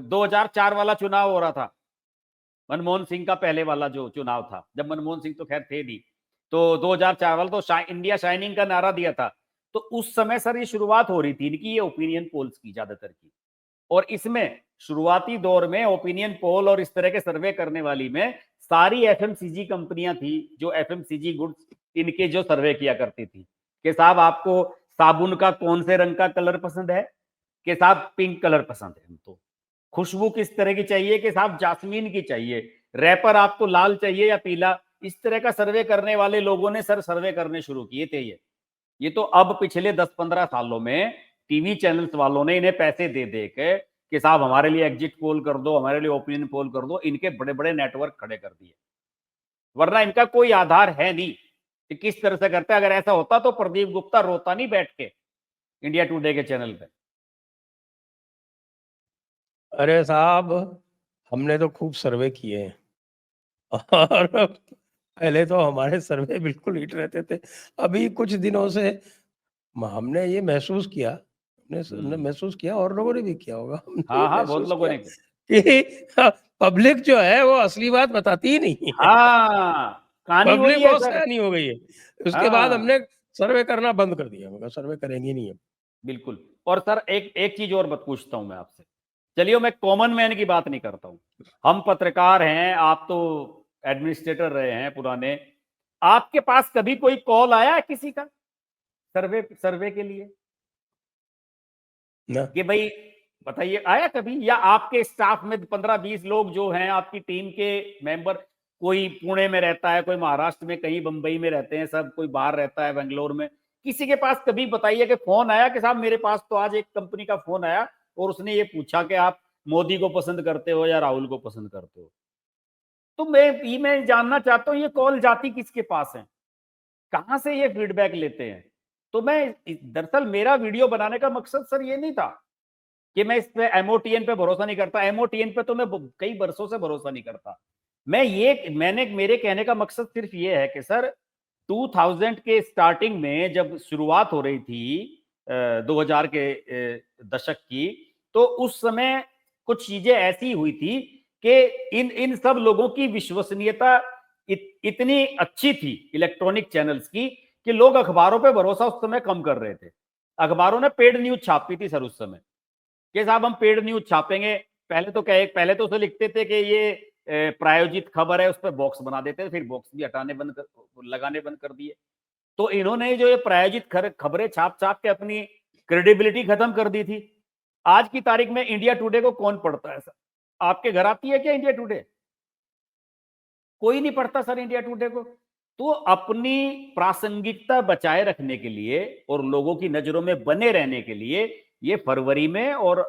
2004 वाला चुनाव हो रहा था, मनमोहन सिंह का पहले वाला जो चुनाव था, जब मनमोहन सिंह तो खैर थे नहीं, तो 2004 वाला तो इंडिया शाइनिंग का नारा दिया था। तो उस समय सर ये शुरुआत हो रही थी इनकी, ये ओपिनियन पोल्स की ज्यादातर की, और इसमें शुरुआती दौर में ओपिनियन पोल और इस तरह के सर्वे करने वाली में सारी एफएमसीजी कंपनियां थी, जो एफएमसीजी गुड्स इनके जो सर्वे किया करती थी कि साहब आपको साबुन का कौन से रंग का कलर पसंद है, कि साहब पिंक कलर पसंद है हमको, खुशबू किस तरह की चाहिए, कि साहब जास्मीन की चाहिए, रैपर आपको लाल चाहिए या पीला, इस तरह का सर्वे करने वाले लोगों ने सर सर्वे करने शुरू किए थे। ये तो अब पिछले 10-15 सालों में टीवी चैनल्स वालों ने इन्हें पैसे दे दे के कि साहब हमारे लिए एग्जिट पोल कर दो, हमारे लिए ओपिनियन पोल कर दो, इनके बड़े बड़े नेटवर्क खड़े कर दिए, वरना इनका कोई आधार है नहीं कि किस तरह से करता है। अगर ऐसा होता तो प्रदीप गुप्ता रोता नहीं बैठ के इंडिया टुडे के चैनल पे। अरे साहब हमने तो खूब सर्वे किए हैं और पहले तो हमारे सर्वे बिल्कुल हिट रहते थे। अभी कुछ दिनों से हमने ये महसूस किया, हमने महसूस किया और लोगों ने भी किया होगा, हमने ये हाँ हाँ, बहुत महसूस लोगों किया ने। कि पब्लिक जो है वो असली बात बताती ही नहीं है। हाँ, कहानी पब्लिक वही है बहुत सर। सयानी हो गई है। उसके बाद हाँ हमने सर्वे करना बंद कर दिया, मगर सर्वे करेंगे नहीं हम। बिल्कुल। और सर एक एक चीज और बत पूछता हूं मैं आपसे, चलिए मैं कॉमन मैन की बात नहीं करता हूं, हम पत्रकार हैं, आप तो एडमिनिस्ट्रेटर रहे हैं पुराने, आपके पास कभी कोई कॉल आया है किसी का सर्वे सर्वे के लिए ना, कि भाई बताइए, आया कभी? या आपके स्टाफ में 15-20 लोग जो हैं आपकी टीम के मेंबर, कोई पुणे में रहता है, कोई महाराष्ट्र में, कहीं बंबई में रहते हैं सब, कोई बाहर रहता है बेंगलोर में, किसी के पास कभी बताइए कि फोन आया कि साहब मेरे पास तो आज एक कंपनी का फोन आया और उसने ये पूछा कि आप मोदी को पसंद करते हो या राहुल को पसंद करते हो? तो मैं जानना चाहता हूँ ये कॉल जाती किसके पास है, कहां से ये फीडबैक लेते हैं? तो मैं दरअसल मेरा वीडियो बनाने का मकसद सर ये नहीं था कि मैं इस पे एमओटीएन पे भरोसा नहीं करता, एमओटीएन पे तो मैं कई बरसों से भरोसा नहीं करता। मैंने मेरे कहने का मकसद सिर्फ ये है कि सर 2000 के स्टार्टिंग में जब शुरुआत हो रही थी 2000 के दशक की, तो उस समय कुछ चीजें ऐसी हुई थी कि इन इन सब लोगों की विश्वसनीयता इतनी अच्छी थी इलेक्ट्रॉनिक चैनल्स की कि लोग अखबारों पे भरोसा उस समय कम कर रहे थे। अखबारों ने पेड न्यूज छापी थी सर उस समय कि साहब हम पेड न्यूज छापेंगे। पहले तो उसे लिखते थे कि ये प्रायोजित खबर है, उस पर बॉक्स बना देते थे, फिर बॉक्स भी लगाने बंद कर दिए। तो इन्होंने जो ये प्रायोजित खबरें छाप छाप के अपनी क्रेडिबिलिटी खत्म कर दी थी। आज की तारीख में इंडिया टुडे को कौन पढ़ता है सर? आपके घर आती है क्या इंडिया टुडे? कोई नहीं पढ़ता सर इंडिया टुडे को। तो अपनी प्रासंगिकता बचाए रखने के लिए और लोगों की नजरों में बने रहने के लिए ये फरवरी में और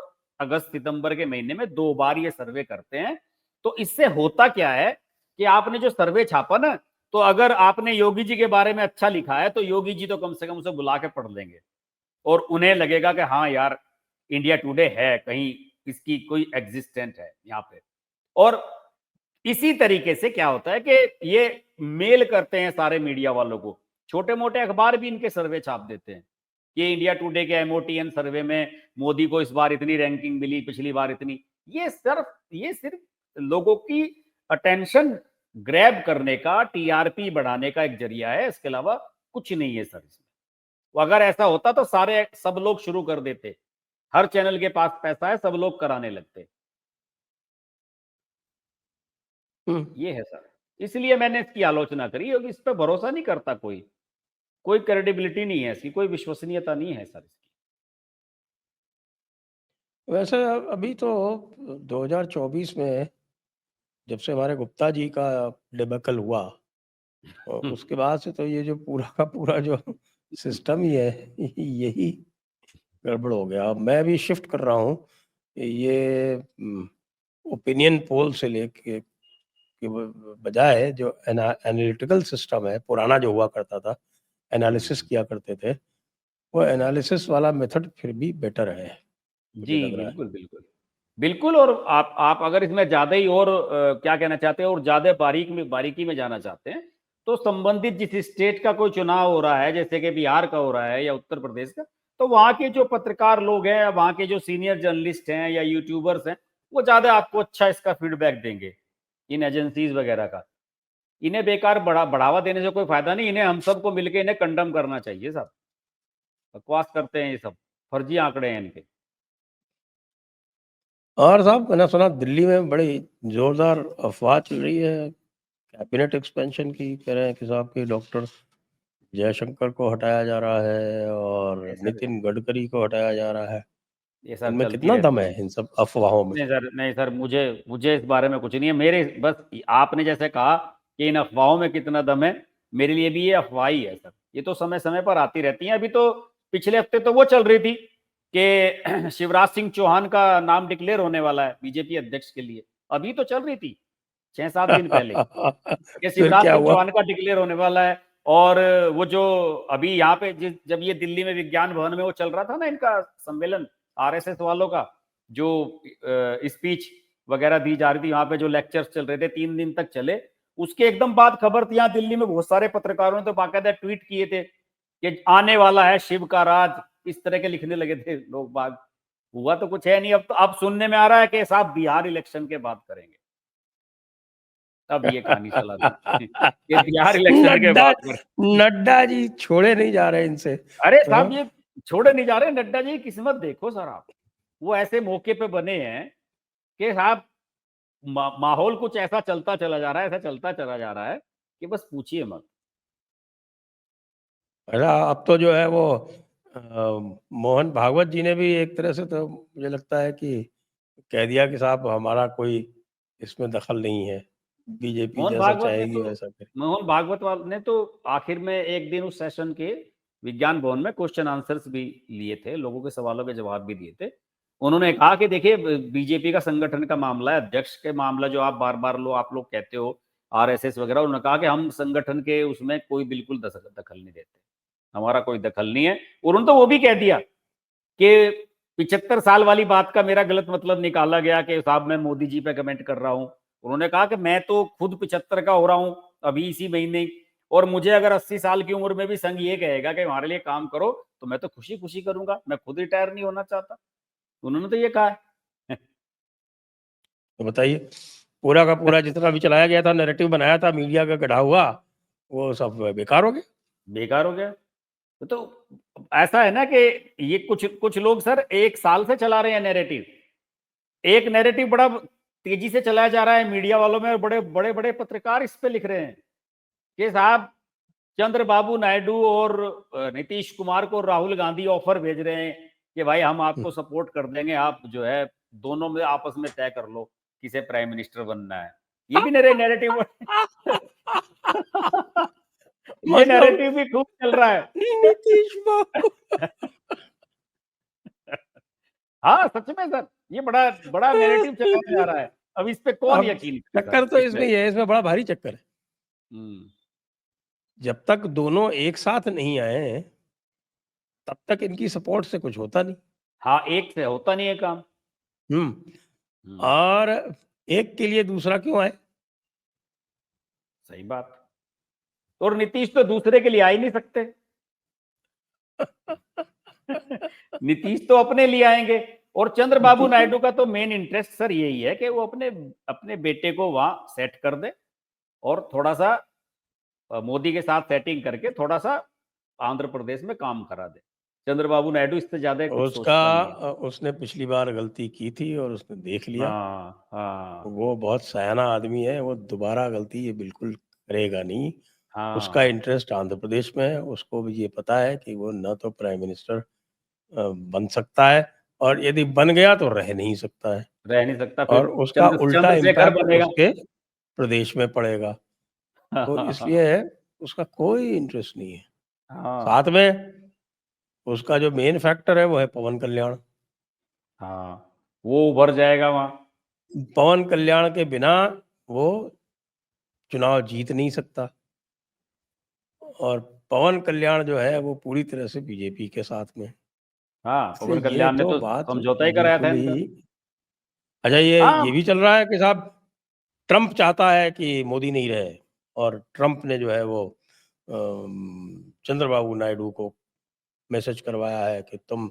अगस्त सितंबर के महीने में 2 बार ये सर्वे करते हैं। तो इससे होता क्या है कि आपने जो सर्वे छापा ना, तो अगर आपने योगी जी के बारे में अच्छा लिखा है तो योगी जी तो कम से कम उसे बुला के पढ़ लेंगे और उन्हें लगेगा कि हाँ यार, इंडिया टुडे है, कहीं इसकी कोई एग्जिस्टेंट है यहाँ पे। और इसी तरीके से क्या होता है कि ये मेल करते हैं सारे मीडिया वालों को, छोटे मोटे अखबार भी इनके सर्वे छाप देते हैं कि इंडिया टुडे के एमओटीएन सर्वे में मोदी को इस बार इतनी रैंकिंग मिली, पिछली बार इतनी। ये सिर्फ लोगों की अटेंशन ग्रैब करने का, टीआरपी बढ़ाने का एक जरिया है, इसके अलावा कुछ नहीं है सर इसमें। वो अगर ऐसा होता तो सारे सब लोग शुरू कर देते, हर चैनल के पास पैसा है, सब लोग कराने लगते। ये है सर, इसलिए मैंने इसकी आलोचना करी, क्योंकि इस पर भरोसा नहीं करता कोई, कोई क्रेडिबिलिटी नहीं है इसकी, कोई विश्वसनीयता नहीं है सर इसकी। वैसे अभी तो 2024 में जब से हमारे गुप्ता जी का डिबेकल हुआ और उसके बाद से तो ये जो पूरा का पूरा जो सिस्टम ही है यही गड़बड़ हो गया। अब मैं भी शिफ्ट कर रहा हूँ, ये ओपिनियन पोल से लेके के बजाय जो एनालिटिकल सिस्टम है, पुराना जो हुआ करता था, एनालिसिस किया करते थे, वो एनालिसिस वाला मेथड फिर भी बेटर है, मुझे जी लग रहा है। बिल्कुल बिल्कुल बिल्कुल। और आप अगर इसमें ज्यादा ही और क्या कहना चाहते हैं और ज्यादा बारीकी में जाना चाहते हैं, तो संबंधित जिस स्टेट का कोई चुनाव हो रहा है, जैसे कि बिहार का हो रहा है या उत्तर प्रदेश का, तो वहां के जो पत्रकार लोग हैं, वहां के जो सीनियर जर्नलिस्ट हैं या यूट्यूबर्स हैं, वो ज्यादा आपको अच्छा इसका फीडबैक देंगे इन एजेंसीज वगैरह का। इन्हें बेकार बढ़ावा देने से कोई फायदा नहीं, इन्हें हम सबको मिलकर इन्हें कंडम करना चाहिए साहब। बकवास करते हैं ये सब, फर्जी आंकड़े हैं इनके। और साहब मैंने सुना दिल्ली में बड़ी जोरदार अफवाह चल रही है कैबिनेट एक्सपेंशन की, कह रहे हैं कि साहब के डॉक्टर जयशंकर को हटाया जा रहा है और नहीं सर, नितिन गडकरी को हटाया जा रहा है। ये सर इनमें चलती कितना दम रहती है है। इन सब अफवाहों में? नहीं सर, नहीं सर, मुझे मुझे इस बारे में कुछ नहीं है। मेरे बस आपने जैसे कहा कि इन अफवाहों में कितना दम है, मेरे लिए भी ये अफवाह ही है सर। ये तो समय समय पर आती रहती हैं। अभी तो पिछले हफ्ते तो वो चल रही थी कि शिवराज सिंह चौहान का नाम डिक्लेयर होने वाला है बीजेपी अध्यक्ष के लिए। अभी तो चल रही थी 6-7 दिन पहले कि फिर शिवराज क्या सिंह हुआ? चौहान का डिक्लेयर होने वाला है। और वो जो अभी यहाँ पे जब ये दिल्ली में विज्ञान भवन में वो चल रहा था ना, इनका सम्मेलन आरएसएस वालों का, जो स्पीच वगैरह दी जा रही थी, वहां पे जो लेक्चर्स चल रहे थे 3 दिन तक चले, उसके एकदम बाद खबर थी यहाँ दिल्ली में, बहुत सारे पत्रकारों ने तो बाकायदा ट्वीट किए थे कि आने वाला है शिव का राज, इस तरह के लिखने लगे थे लोग बाग। हुआ तो कुछ है नहीं। अब सुनने में आ रहा है कि साहब बिहार इलेक्शन के बाद करेंगे। तब ये कहानी चला दी कि बिहार इलेक्शन के नड्डा बाद नड्डा जी छोड़े नहीं जा रहे इनसे। अरे हाँ? साहब, ये छोड़े नहीं जा रहे। नड्डा जी की किस्मत देखो सर आप, वो ऐसे मौके पे बने हैं कि साहब माहौल कुछ ऐसा चलता चला जा रहा है, ऐसा चलता चला जा रहा है कि बस पूछिए मत। अरे अब तो जो है वो मोहन भागवत जी ने भी एक तरह से तो मुझे लगता है कि कह दिया कि साहब हमारा कोई इसमें दखल नहीं है, बीजेपी मोहन जैसा भागवत ने चाहेगी तो वैसा करे। मोहन भागवत वाल ने तो आखिर में एक दिन उस सेशन के विज्ञान भवन में क्वेश्चन आंसर्स भी लिए थे, लोगों के सवालों के जवाब भी दिए थे। उन्होंने कहा कि देखिए, बीजेपी का संगठन का मामला है, अध्यक्ष के मामला जो आप बार बार आप लोग कहते हो, आरएसएस वगैरह, उन्होंने कहा कि हम संगठन के उसमें कोई बिल्कुल दखल नहीं देते, हमारा कोई दखल नहीं है। और उन्होंने तो वो भी कह दिया कि 75 साल वाली बात का मेरा गलत मतलब निकाला गया कि साहब मैं मोदी जी पे कमेंट कर रहा हूं। उन्होंने कहा कि मैं तो खुद 75 का हो रहा हूं अभी इसी महीने ही, और मुझे अगर 80 साल की उम्र में भी संघ ये कहेगा कि हमारे लिए काम करो, तो मैं तो खुशी खुशी करूंगा, मैं खुद रिटायर नहीं होना चाहता। उन्होंने तो ये कहा है। तो बताइए, पूरा का पूरा जितना भी चलाया गया था, नैरेटिव बनाया था, मीडिया का गढ़ा हुआ, वो सब बेकार हो गया। बेकार हो गया। तो ऐसा है ना कि ये कुछ कुछ लोग सर 1 साल से चला रहे हैं नैरेटिव। एक नैरेटिव बड़ा तेजी से चलाया जा रहा है मीडिया वालों में, और बड़े बड़े बड़े पत्रकार इस पे लिख रहे हैं कि साहब चंद्रबाबू नायडू और नीतीश कुमार को राहुल गांधी ऑफर भेज रहे हैं कि भाई हम आपको सपोर्ट कर देंगे, आप जो है दोनों में आपस में तय कर लो किसे प्राइम मिनिस्टर बनना है। ये भी नैरेटिव ये नैरेटिव भी खूब चल रहा है। नीतीश बाबू। हाँ, सच में सर, ये बड़ा बड़ा नैरेटिव चलाया जा रहा है। अब इस पे कौन अब यकीन करे चक्कर सर? तो इसमें ये है, इसमें बड़ा भारी चक्कर है। हुँ। जब तक दोनों एक साथ नहीं आए, तब तक इनकी सपोर्ट से कुछ होता नहीं। हाँ, एक से होता नहीं है काम। हुँ, और एक के लिए दूसरा क्यों आए? सही बात। और नीतीश तो दूसरे के लिए आ ही नहीं सकते। नीतीश तो अपने लिए आएंगे। और चंद्रबाबू ठीक है। नायडू का तो मेन इंटरेस्ट सर यही है कि वो अपने अपने बेटे को वहां सेट कर दे और थोड़ा सा मोदी के साथ सेटिंग करके थोड़ा सा आंध्र प्रदेश में काम करा दे। चंद्रबाबू नायडू इससे ज्यादा कुछ उसका सोचता नहीं है। उसने पिछली बार गलती की थी और उसने देख लिया। हाँ, हाँ, वो बहुत सयाना आदमी है, वो दोबारा गलती ये बिल्कुल करेगा नहीं। उसका हाँ। इंटरेस्ट आंध्र प्रदेश में है, उसको भी ये पता है कि वो न तो प्राइम मिनिस्टर बन सकता है, और यदि बन गया तो रह नहीं सकता है। रह नहीं सकता फिर। और उसका उल्टा चंद्रशेखर इम्पैक्ट बनेगा। उसके प्रदेश में पड़ेगा। तो इसलिए उसका कोई इंटरेस्ट नहीं है। हाँ, साथ में उसका जो मेन फैक्टर है वो है पवन कल्याण। हाँ, वो उभर जाएगा वहां। पवन कल्याण के बिना वो चुनाव जीत नहीं सकता। और पवन कल्याण जो है वो पूरी तरह से बीजेपी के साथ में। हाँ, इसलिए पवन ये कल्याण ने तो तो बात समझौता ही कराया था बिल्कुल इनका। ही। अच्छा, ये हाँ, भी चल रहा है कि साहब ट्रम्प चाहता है कि मोदी नहीं रहे, और ट्रम्प ने जो है वो चंद्रबाबू नायडू को मैसेज करवाया है कि तुम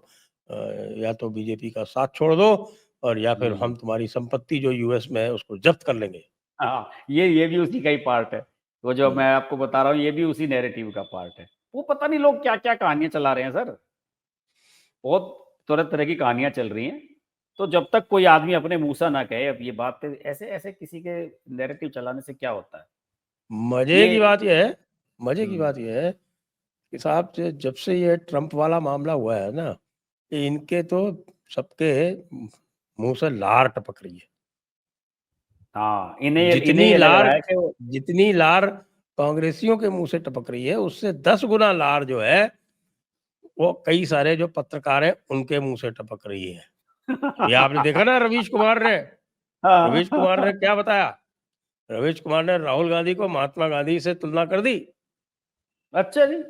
या तो बीजेपी का साथ छोड़ दो, और या फिर हम्म, हम तुम्हारी संपत्ति जो यूएस में है उसको जब्त कर लेंगे। हाँ, ये भी उसी का ही पार्ट है। वो जो हम्म। मैं आपको बता रहा हूँ ये भी उसी नैरेटिव का पार्ट है। वो पता नहीं लोग क्या क्या कहानियां चला रहे हैं सर। बहुत तरह तरह की कहानियां चल रही हैं। तो जब तक कोई आदमी अपने मुंह से ना कहे अब ये बात ऐसे ऐसे किसी के नैरेटिव चलाने से क्या होता है। मजे ये की बात यह है, मजे की हम्म, बात यह है कि साहब जब से ये ट्रम्प वाला मामला हुआ है ना, कि इनके तो सबके मुंह से लार टपक रही है। हाँ, इन्हें इन्हें जितनी ये लग लार रहा है कि वो जितनी लार कांग्रेसियों के मुंह से टपक रही है, उससे 10 गुना लार जो है वो कई सारे जो पत्रकार हैं उनके मुंह से टपक रही है। ये आपने देखा ना, रवीश कुमार ने हाँ। क्या बताया? रवीश कुमार ने राहुल गांधी को महात्मा गांधी से तुलना कर दी। अच्छा जी।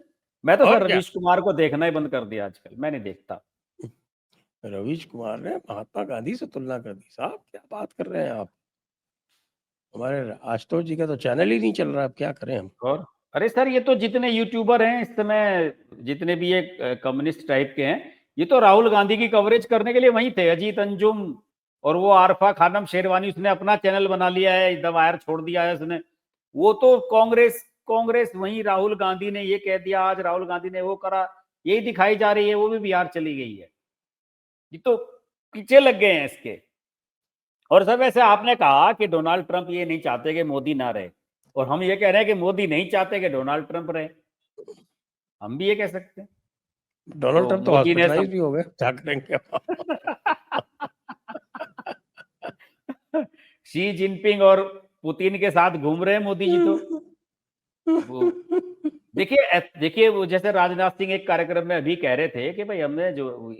मैं तो सर और क्या, रवीश कुमार को देखना ही बंद कर दिया आजकल, मैं नहीं देखता। रवीश कुमार ने महात्मा गांधी से तुलना कर दी। साहब क्या बात कर रहे हैं आप? हमारे आशुतोष जी का तो चैनल ही नहीं चल रहा, अब क्या करें हम? और अरे सर ये तो जितने यूट्यूबर हैं इस समय, जितने भी ये कम्युनिस्ट टाइप के हैं, ये तो राहुल गांधी की कवरेज करने के लिए वहीं थे। अजीत अंजुम और वो आरफा खानम शेरवानी, उसने अपना चैनल बना लिया है, द वायर छोड़ दिया है उसने। वो तो कांग्रेस कांग्रेस वहीं, राहुल गांधी ने ये कह दिया, आज राहुल गांधी ने वो करा, यही दिखाई जा रही है। वो भी बिहार चली गई है। ये तो पीछे लग गए हैं इसके। और सर वैसे आपने कहा कि डोनाल्ड ट्रंप ये नहीं चाहते कि मोदी ना रहे, और हम ये कह रहे हैं कि मोदी नहीं चाहते कि डोनाल्ड ट्रंप रहे। हम भी ये कह सकते हैं। डोनाल्ड तो ट्रम्प तो मोदी ने हॉस्पिटलाइज भी हो गए, क्या करेंगे? शी जिनपिंग और पुतिन के साथ घूम रहे हैं मोदी जी तो। वो देखिए देखिए वो जैसे राजनाथ सिंह एक कार्यक्रम में अभी कह रहे थे कि भाई हमने जो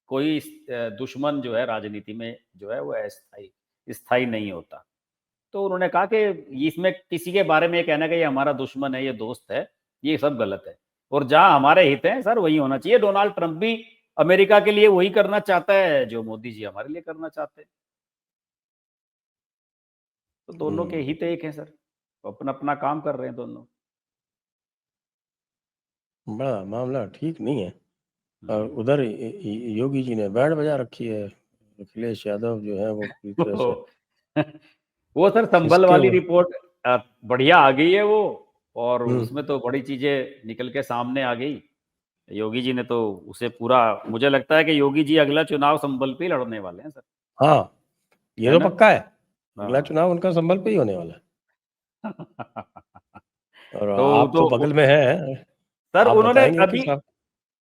कोई दुश्मन जो है राजनीति में जो है वो अस्थाई स्थायी नहीं होता। तो उन्होंने कहा कि इसमें किसी के बारे में ये कहना कि ये हमारा दुश्मन है, ये दोस्त है, ये सब गलत है। और जहां हमारे हित हैं सर वही होना चाहिए। डोनाल्ड ट्रंप भी अमेरिका के लिए वही करना चाहता है जो मोदी जी हमारे लिए करना चाहते हैं। तो दोनों के हित एक हैं सर, तो अपना अपना काम कर रहे हैं दोनों। बड़ा मामला ठीक नहीं है। और हम्म। उधर योगी जी ने बैंड बजा रखी है। अखिलेश यादव जो है वो पूरी तरह से वो सर संभल खिसके वाली हुए। रिपोर्ट बढ़िया आ गई है वो। और हम्म। उसमें तो बड़ी चीजें निकल के सामने आ गई। योगी जी ने तो उसे पूरा, मुझे लगता है कि योगी जी अगला चुनाव संभल पे ही लड़ने वाले हैं सर। हाँ, ये है तो ना? पक्का है। अगला हाँ। चुनाव उनका संभल पे ही होने वाला है। और तो आप तो बगल में हैं, सर आप उन्होंने बताएंगे कि अभी साहब।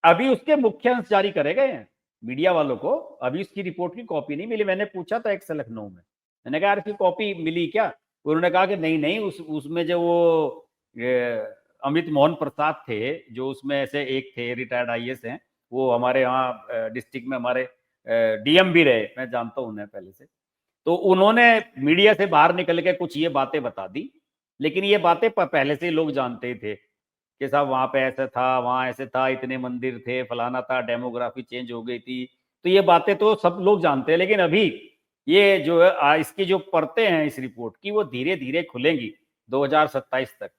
अभी उसके मुख्य अंश जारी करे गए हैं मीडिया वालों को। अभी उसकी रिपोर्ट की कॉपी नहीं मिली। मैंने पूछा था एक से लखनऊ में, मैंने कहा यार इसकी कॉपी मिली क्या? उन्होंने कहा कि नहीं नहीं, उसमें जो वो अमित मोहन प्रसाद थे, जो उसमें ऐसे एक थे, रिटायर्ड आईएएस हैं, वो हमारे यहाँ डिस्ट्रिक्ट में हमारे डीएम भी रहे, मैं जानता हूँ उन्हें पहले से। तो उन्होंने मीडिया से बाहर निकल के कुछ ये बातें बता दी, लेकिन ये बातें पहले से ही लोग जानते ही थे कि साहब वहां पे ऐसा था, वहां ऐसे था, इतने मंदिर थे, फलाना था, डेमोग्राफी चेंज हो गई थी। तो ये बातें तो सब लोग जानते हैं, लेकिन अभी ये जो है इसकी जो परतें हैं इस रिपोर्ट की, वो धीरे धीरे खुलेंगी 2027 तक।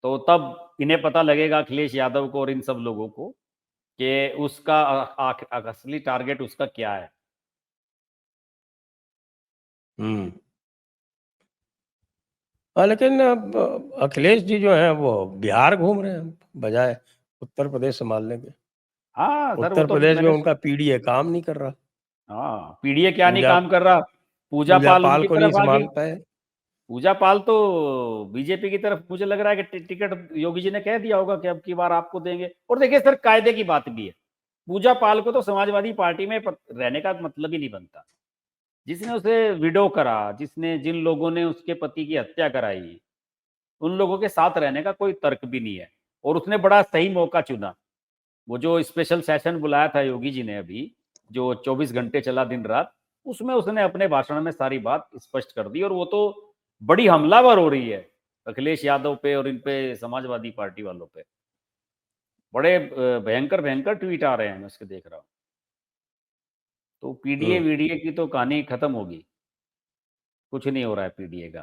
तो तब इन्हें पता लगेगा, अखिलेश यादव को और इन सब लोगों को, कि उसका असली टारगेट उसका क्या है। हम्म। हाँ, लेकिन अखिलेश जी जो हैं वो बिहार घूम रहे हैं बजाय उत्तर प्रदेश संभालने के। हाँ सर, वो उत्तर तो प्रदेश में मैंने, उनका पीडीए काम नहीं कर रहा। हाँ पीडीए क्या नहीं पूजा काम कर रहा, पूजा पूजा पाल पाल उनकी को नहीं तरफ आ गई। संभाल पाए। पूजा पाल तो बीजेपी की तरफ, मुझे लग रहा है कि टिकट योगी जी ने कह दिया होगा कि अब की बार आपको देंगे। और देखिए सर, कायदे की बात भी है, पूजा पाल को तो समाजवादी पार्टी में रहने का मतलब ही नहीं बनता। जिसने उसे विडो करा, जिन लोगों ने उसके पति की हत्या कराई, उन लोगों के साथ रहने का कोई तर्क भी नहीं है। और उसने बड़ा सही मौका चुना, वो जो स्पेशल सेशन बुलाया था योगी जी ने अभी, जो 24 घंटे चला दिन रात, उसमें उसने अपने भाषण में सारी बात स्पष्ट कर दी। और वो तो बड़ी हमलावर हो रही है अखिलेश यादव पे और इन पे, समाजवादी पार्टी वालों पे। बड़े भयंकर भयंकर ट्वीट आ रहे हैं, मैं उसके देख रहा हूँ। तो पीडीए हम्म। वीडीए की तो कहानी खत्म होगी, कुछ नहीं हो रहा है पीडीए का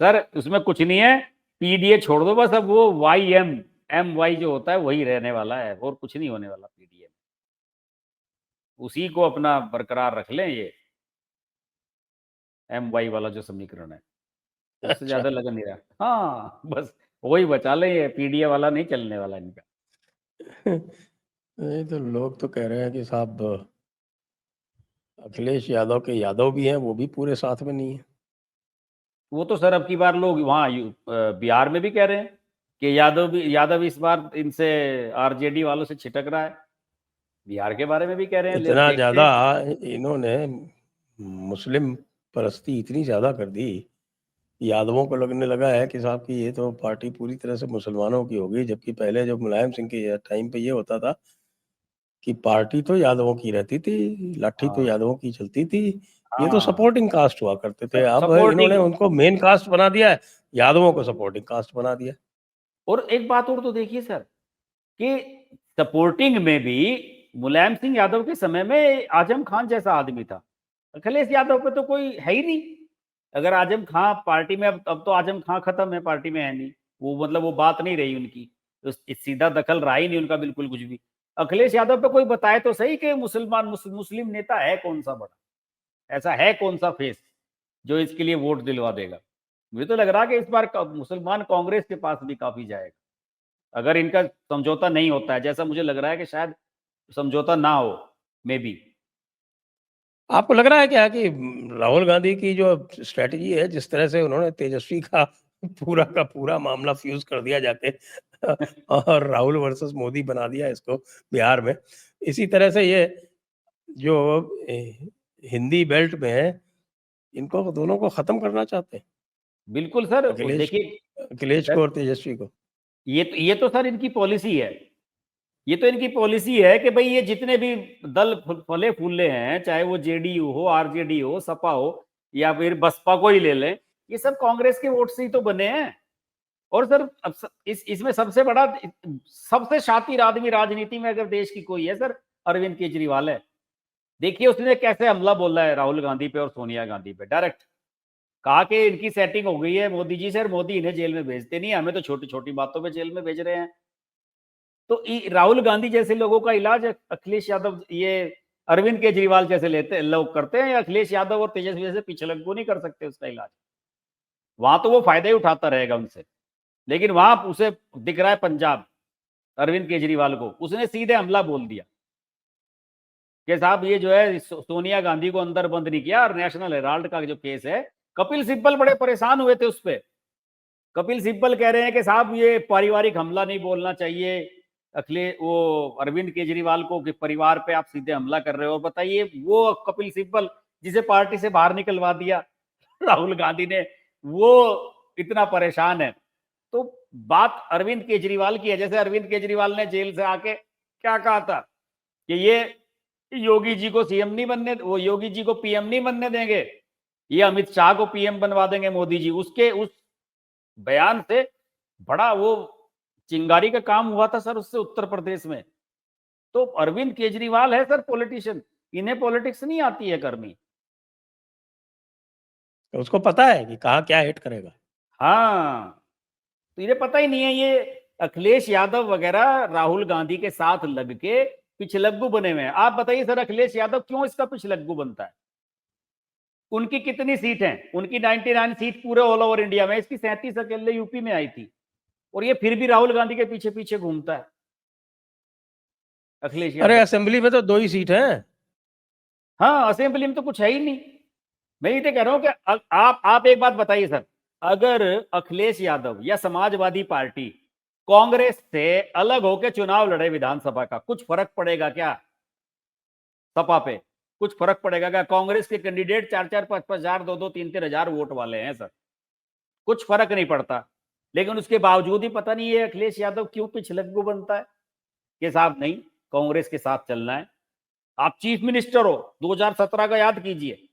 सर, उसमें कुछ नहीं है। पीडीए छोड़ दो बस, अब वो वाई जो होता है वही रहने वाला है, और कुछ नहीं होने वाला पीडीए में। उसी को अपना बरकरार रख लें, ये वाई वाला जो समीकरण है, उससे अच्छा। ज्यादा लग नहीं रहा। हाँ बस वही बचा लें, ये पीडीए वाला नहीं चलने वाला इनका। नहीं तो लोग तो कह रहे हैं कि साहब अखिलेश यादव के यादव भी हैं, वो भी पूरे साथ में नहीं है। वो तो सर अब की बार लोग वहाँ बिहार में भी कह रहे हैं कि यादव इस बार इनसे, आरजेडी वालों से छिटक रहा है। बिहार के बारे में भी कह रहे हैं, इतना देखते ज्यादा हैं। इन्होंने मुस्लिम परस्ती इतनी ज्यादा कर दी, यादवों को लगने लगा है कि साहब कि ये तो पार्टी पूरी तरह से मुसलमानों की होगी, जबकि पहले जब मुलायम सिंह के टाइम पे ये होता था कि पार्टी तो यादवों की रहती थी, लाठी तो हाँ यादवों की चलती थी, ये तो हाँ, सपोर्टिंग कास्ट हुआ करते थे। अब सपोर्टिंग। इन्होंने उनको मेन कास्ट बना दिया है, यादवों को सपोर्टिंग कास्ट बना दिया। और एक बात और तो देखिए सर, कि सपोर्टिंग में भी मुलायम सिंह यादव के समय में आजम खान जैसा आदमी था, अखिलेश यादव पे तो कोई है ही नहीं। अगर आजम खान पार्टी में, अब तो आजम खान खत्म है, पार्टी में है नहीं वो, मतलब वो बात नहीं रही उनकी, तो सीधा दखल रहा ही नहीं उनका बिल्कुल कुछ भी। अखिलेश यादव पे कोई बताए तो सही कि मुस्लिम नेता है कौन सा बड़ा, ऐसा है कौन सा फेस जो इसके लिए वोट दिलवा देगा। मुझे तो लग रहा है कि इस बार मुसलमान कांग्रेस के पास भी काफी जाएगा, अगर इनका समझौता नहीं होता है, जैसा मुझे लग रहा है कि शायद समझौता ना हो, मे बी। आपको लग रहा है क्या कि राहुल गांधी की जो स्ट्रेटजी है, जिस तरह से उन्होंने तेजस्वी का पूरा का पूरा मामला फ्यूज कर दिया जाके और राहुल वर्सेस मोदी बना दिया इसको बिहार में, इसी तरह से ये जो हिंदी बेल्ट में है, इनको दोनों को खत्म करना चाहते हैं, बिल्कुल सर, अखिलेश देखिए अखिलेश को सर, और तेजस्वी को। ये तो सर इनकी पॉलिसी है। ये तो इनकी पॉलिसी है कि भाई ये जितने भी दल फले फूले हैं, चाहे वो जेडीयू हो, आरजेडी हो, सपा हो, या फिर बसपा को ही ले लें, ये सब कांग्रेस के वोट से ही तो बने हैं। और सर अब इसमें सबसे बड़ा, सबसे शातिर आदमी राजनीति में अगर देश की कोई है सर, अरविंद केजरीवाल है। देखिए उसने कैसे हमला बोला है राहुल गांधी पे और सोनिया गांधी पे, डायरेक्ट कहा कि इनकी सेटिंग हो गई है मोदी जी से, मोदी इन्हें जेल में भेजते नहीं, हमें तो छोटी छोटी बातों पे जेल में भेज रहे हैं। तो राहुल गांधी जैसे लोगों का इलाज अखिलेश यादव, ये अरविंद केजरीवाल जैसे लेते लोग करते हैं, या अखिलेश यादव और तेजस्वी जैसे पिछलक को नहीं कर सकते उसका इलाज। वहां तो वो फायदा ही उठाता रहेगा उनसे, लेकिन वहां उसे दिख रहा है पंजाब, अरविंद केजरीवाल को उसने सीधे हमला बोल दिया कि साहब ये जो है सोनिया गांधी को अंदर बंद नहीं किया। और नेशनल हेराल्ड का जो केस है, कपिल सिब्बल बड़े परेशान हुए थे उस पर। कपिल सिब्बल कह रहे हैं कि साहब ये पारिवारिक हमला नहीं बोलना चाहिए अखिलेश, वो अरविंद केजरीवाल को, कि परिवार पे आप सीधे हमला कर रहे हो। बताइए वो कपिल सिब्बल जिसे पार्टी से बाहर निकलवा दिया राहुल गांधी ने, वो इतना परेशान है। तो बात अरविंद केजरीवाल की है। जैसे अरविंद केजरीवाल ने जेल से आके क्या कहा था कि ये योगी जी को सीएम नहीं बनने, वो योगी जी को पीएम नहीं बनने देंगे, ये अमित शाह को पीएम बनवा देंगे मोदी जी। उसके उस बयान से बड़ा वो चिंगारी का काम हुआ था सर उससे उत्तर प्रदेश में। तो अरविंद केजरीवाल है सर पॉलिटिशियन, इन्हें पॉलिटिक्स नहीं आती है करनी। उसको पता है कि कहाँ क्या हिट करेगा। हाँ, तो इन्हें पता ही नहीं है। ये अखिलेश यादव वगैरह राहुल गांधी के साथ लग के पिछलग्गू बने हुए हैं। आप बताइए सर, अखिलेश यादव क्यों इसका पिछलग्गू बनता है? उनकी कितनी सीट हैं? उनकी 99 सीट पूरे ऑल ओवर इंडिया में, इसकी 37 अकेले यूपी में आई थी, और ये फिर भी राहुल गांधी के पीछे पीछे घूमता है अखिलेश अरे यादव। असेंबली में तो 2 ही सीट हैं। हाँ, असेंबली में तो कुछ है ही नहीं। मैं ये तो कह रहा हूं कि आप एक बात बताइए सर, अगर अखिलेश यादव या समाजवादी पार्टी कांग्रेस से अलग होकर चुनाव लड़े विधानसभा का, कुछ फर्क पड़ेगा क्या सपा पे? कुछ फर्क पड़ेगा क्या? कांग्रेस के कैंडिडेट 4-4, 5-5 हजार, 2-2, 3-3 हजार वोट वाले हैं सर, कुछ फर्क नहीं पड़ता। लेकिन उसके बावजूद ही पता नहीं ये अखिलेश यादव क्यों पिछलग्गू बनता है कि साहब नहीं, कांग्रेस के साथ चलना है। आप चीफ मिनिस्टर हो, 2017 का याद कीजिए।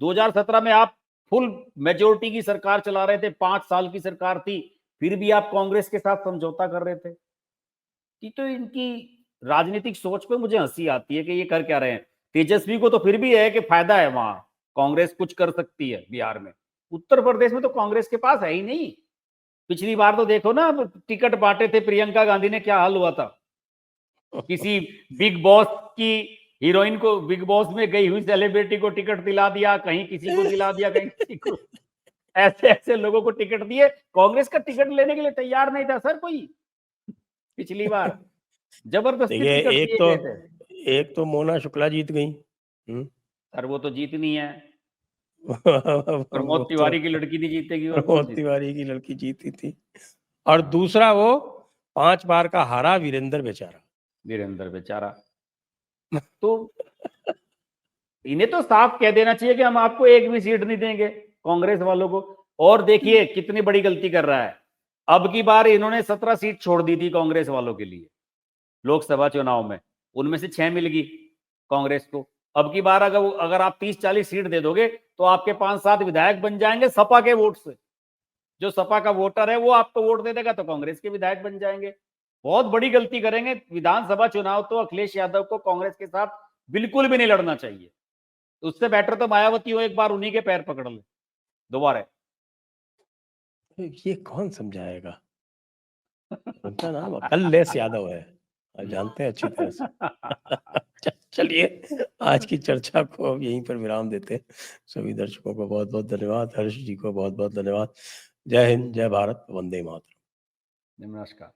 2017 में आप फुल मेजोरिटी की सरकार चला रहे थे, 5 साल की सरकार थी, फिर भी आप कांग्रेस के साथ समझौता कर रहे थे। कि तो इनकी राजनीतिक सोच पे मुझे हंसी आती है कि ये कर क्या रहे हैं। तेजस्वी को तो फिर भी है कि फायदा है, वहां कांग्रेस कुछ कर सकती है बिहार में। उत्तर प्रदेश में तो कांग्रेस के पास है ही नहीं। पिछली बार तो देखो ना, टिकट बांटे थे प्रियंका गांधी ने, क्या हाल हुआ था। किसी बिग बॉस की हीरोइन को, बिग बॉस में गई हुई सेलिब्रिटी को टिकट दिला दिया, कहीं किसी को दिला दिया, कहीं किसी को। ऐसे ऐसे लोगों को टिकट दिए, कांग्रेस का टिकट लेने के लिए तैयार नहीं था सर कोई। पिछली बार जबरदस्ती देखिए, टिकट दिए गए थे। एक तो मोना शुक्ला जीत गई। सर वो तो जीतनी है, वो प्रमोद तो तिवारी की लड़की नहीं जीतेगी और कौन प्रमोद जीतेगी? तिवारी की लड़की जीती थी। और हाँ, दूसरा वो 5 बार का हारा वीरेंद्र बेचारा। वीरेंद्र बेचारा। तो इन्हें तो साफ कह देना चाहिए कि हम आपको एक भी सीट नहीं देंगे, कांग्रेस वालों को। और देखिए कितनी बड़ी गलती कर रहा है। अब की बार इन्होंने 17 सीट छोड़ दी थी कांग्रेस वालों के लिए लोकसभा चुनाव में, उनमें से 6 मिल गई कांग्रेस को। अब की बार अगर आप 30-40 सीट दे दोगे तो आपके 5-7 विधायक बन जाएंगे सपा के वोट से। जो सपा का वोटर है वो आपको वोट दे देगा तो कांग्रेस के विधायक बन जाएंगे। बहुत बड़ी गलती करेंगे। विधानसभा चुनाव तो अखिलेश यादव को कांग्रेस के साथ बिल्कुल भी नहीं लड़ना चाहिए। उससे बेटर तो मायावती हो, एक बार उन्हीं के पैर पकड़ ले दोबारा। ये कौन समझाएगा? उनका नाम अखिलेश यादव है, आप जानते हैं अच्छी तरह से। चलिए, आज की चर्चा को अब यहीं पर विराम देते हैं। सभी दर्शकों को बहुत बहुत धन्यवाद, हर्ष जी को बहुत बहुत धन्यवाद। जय हिंद, जय भारत, वंदे मातरम। नमस्कार।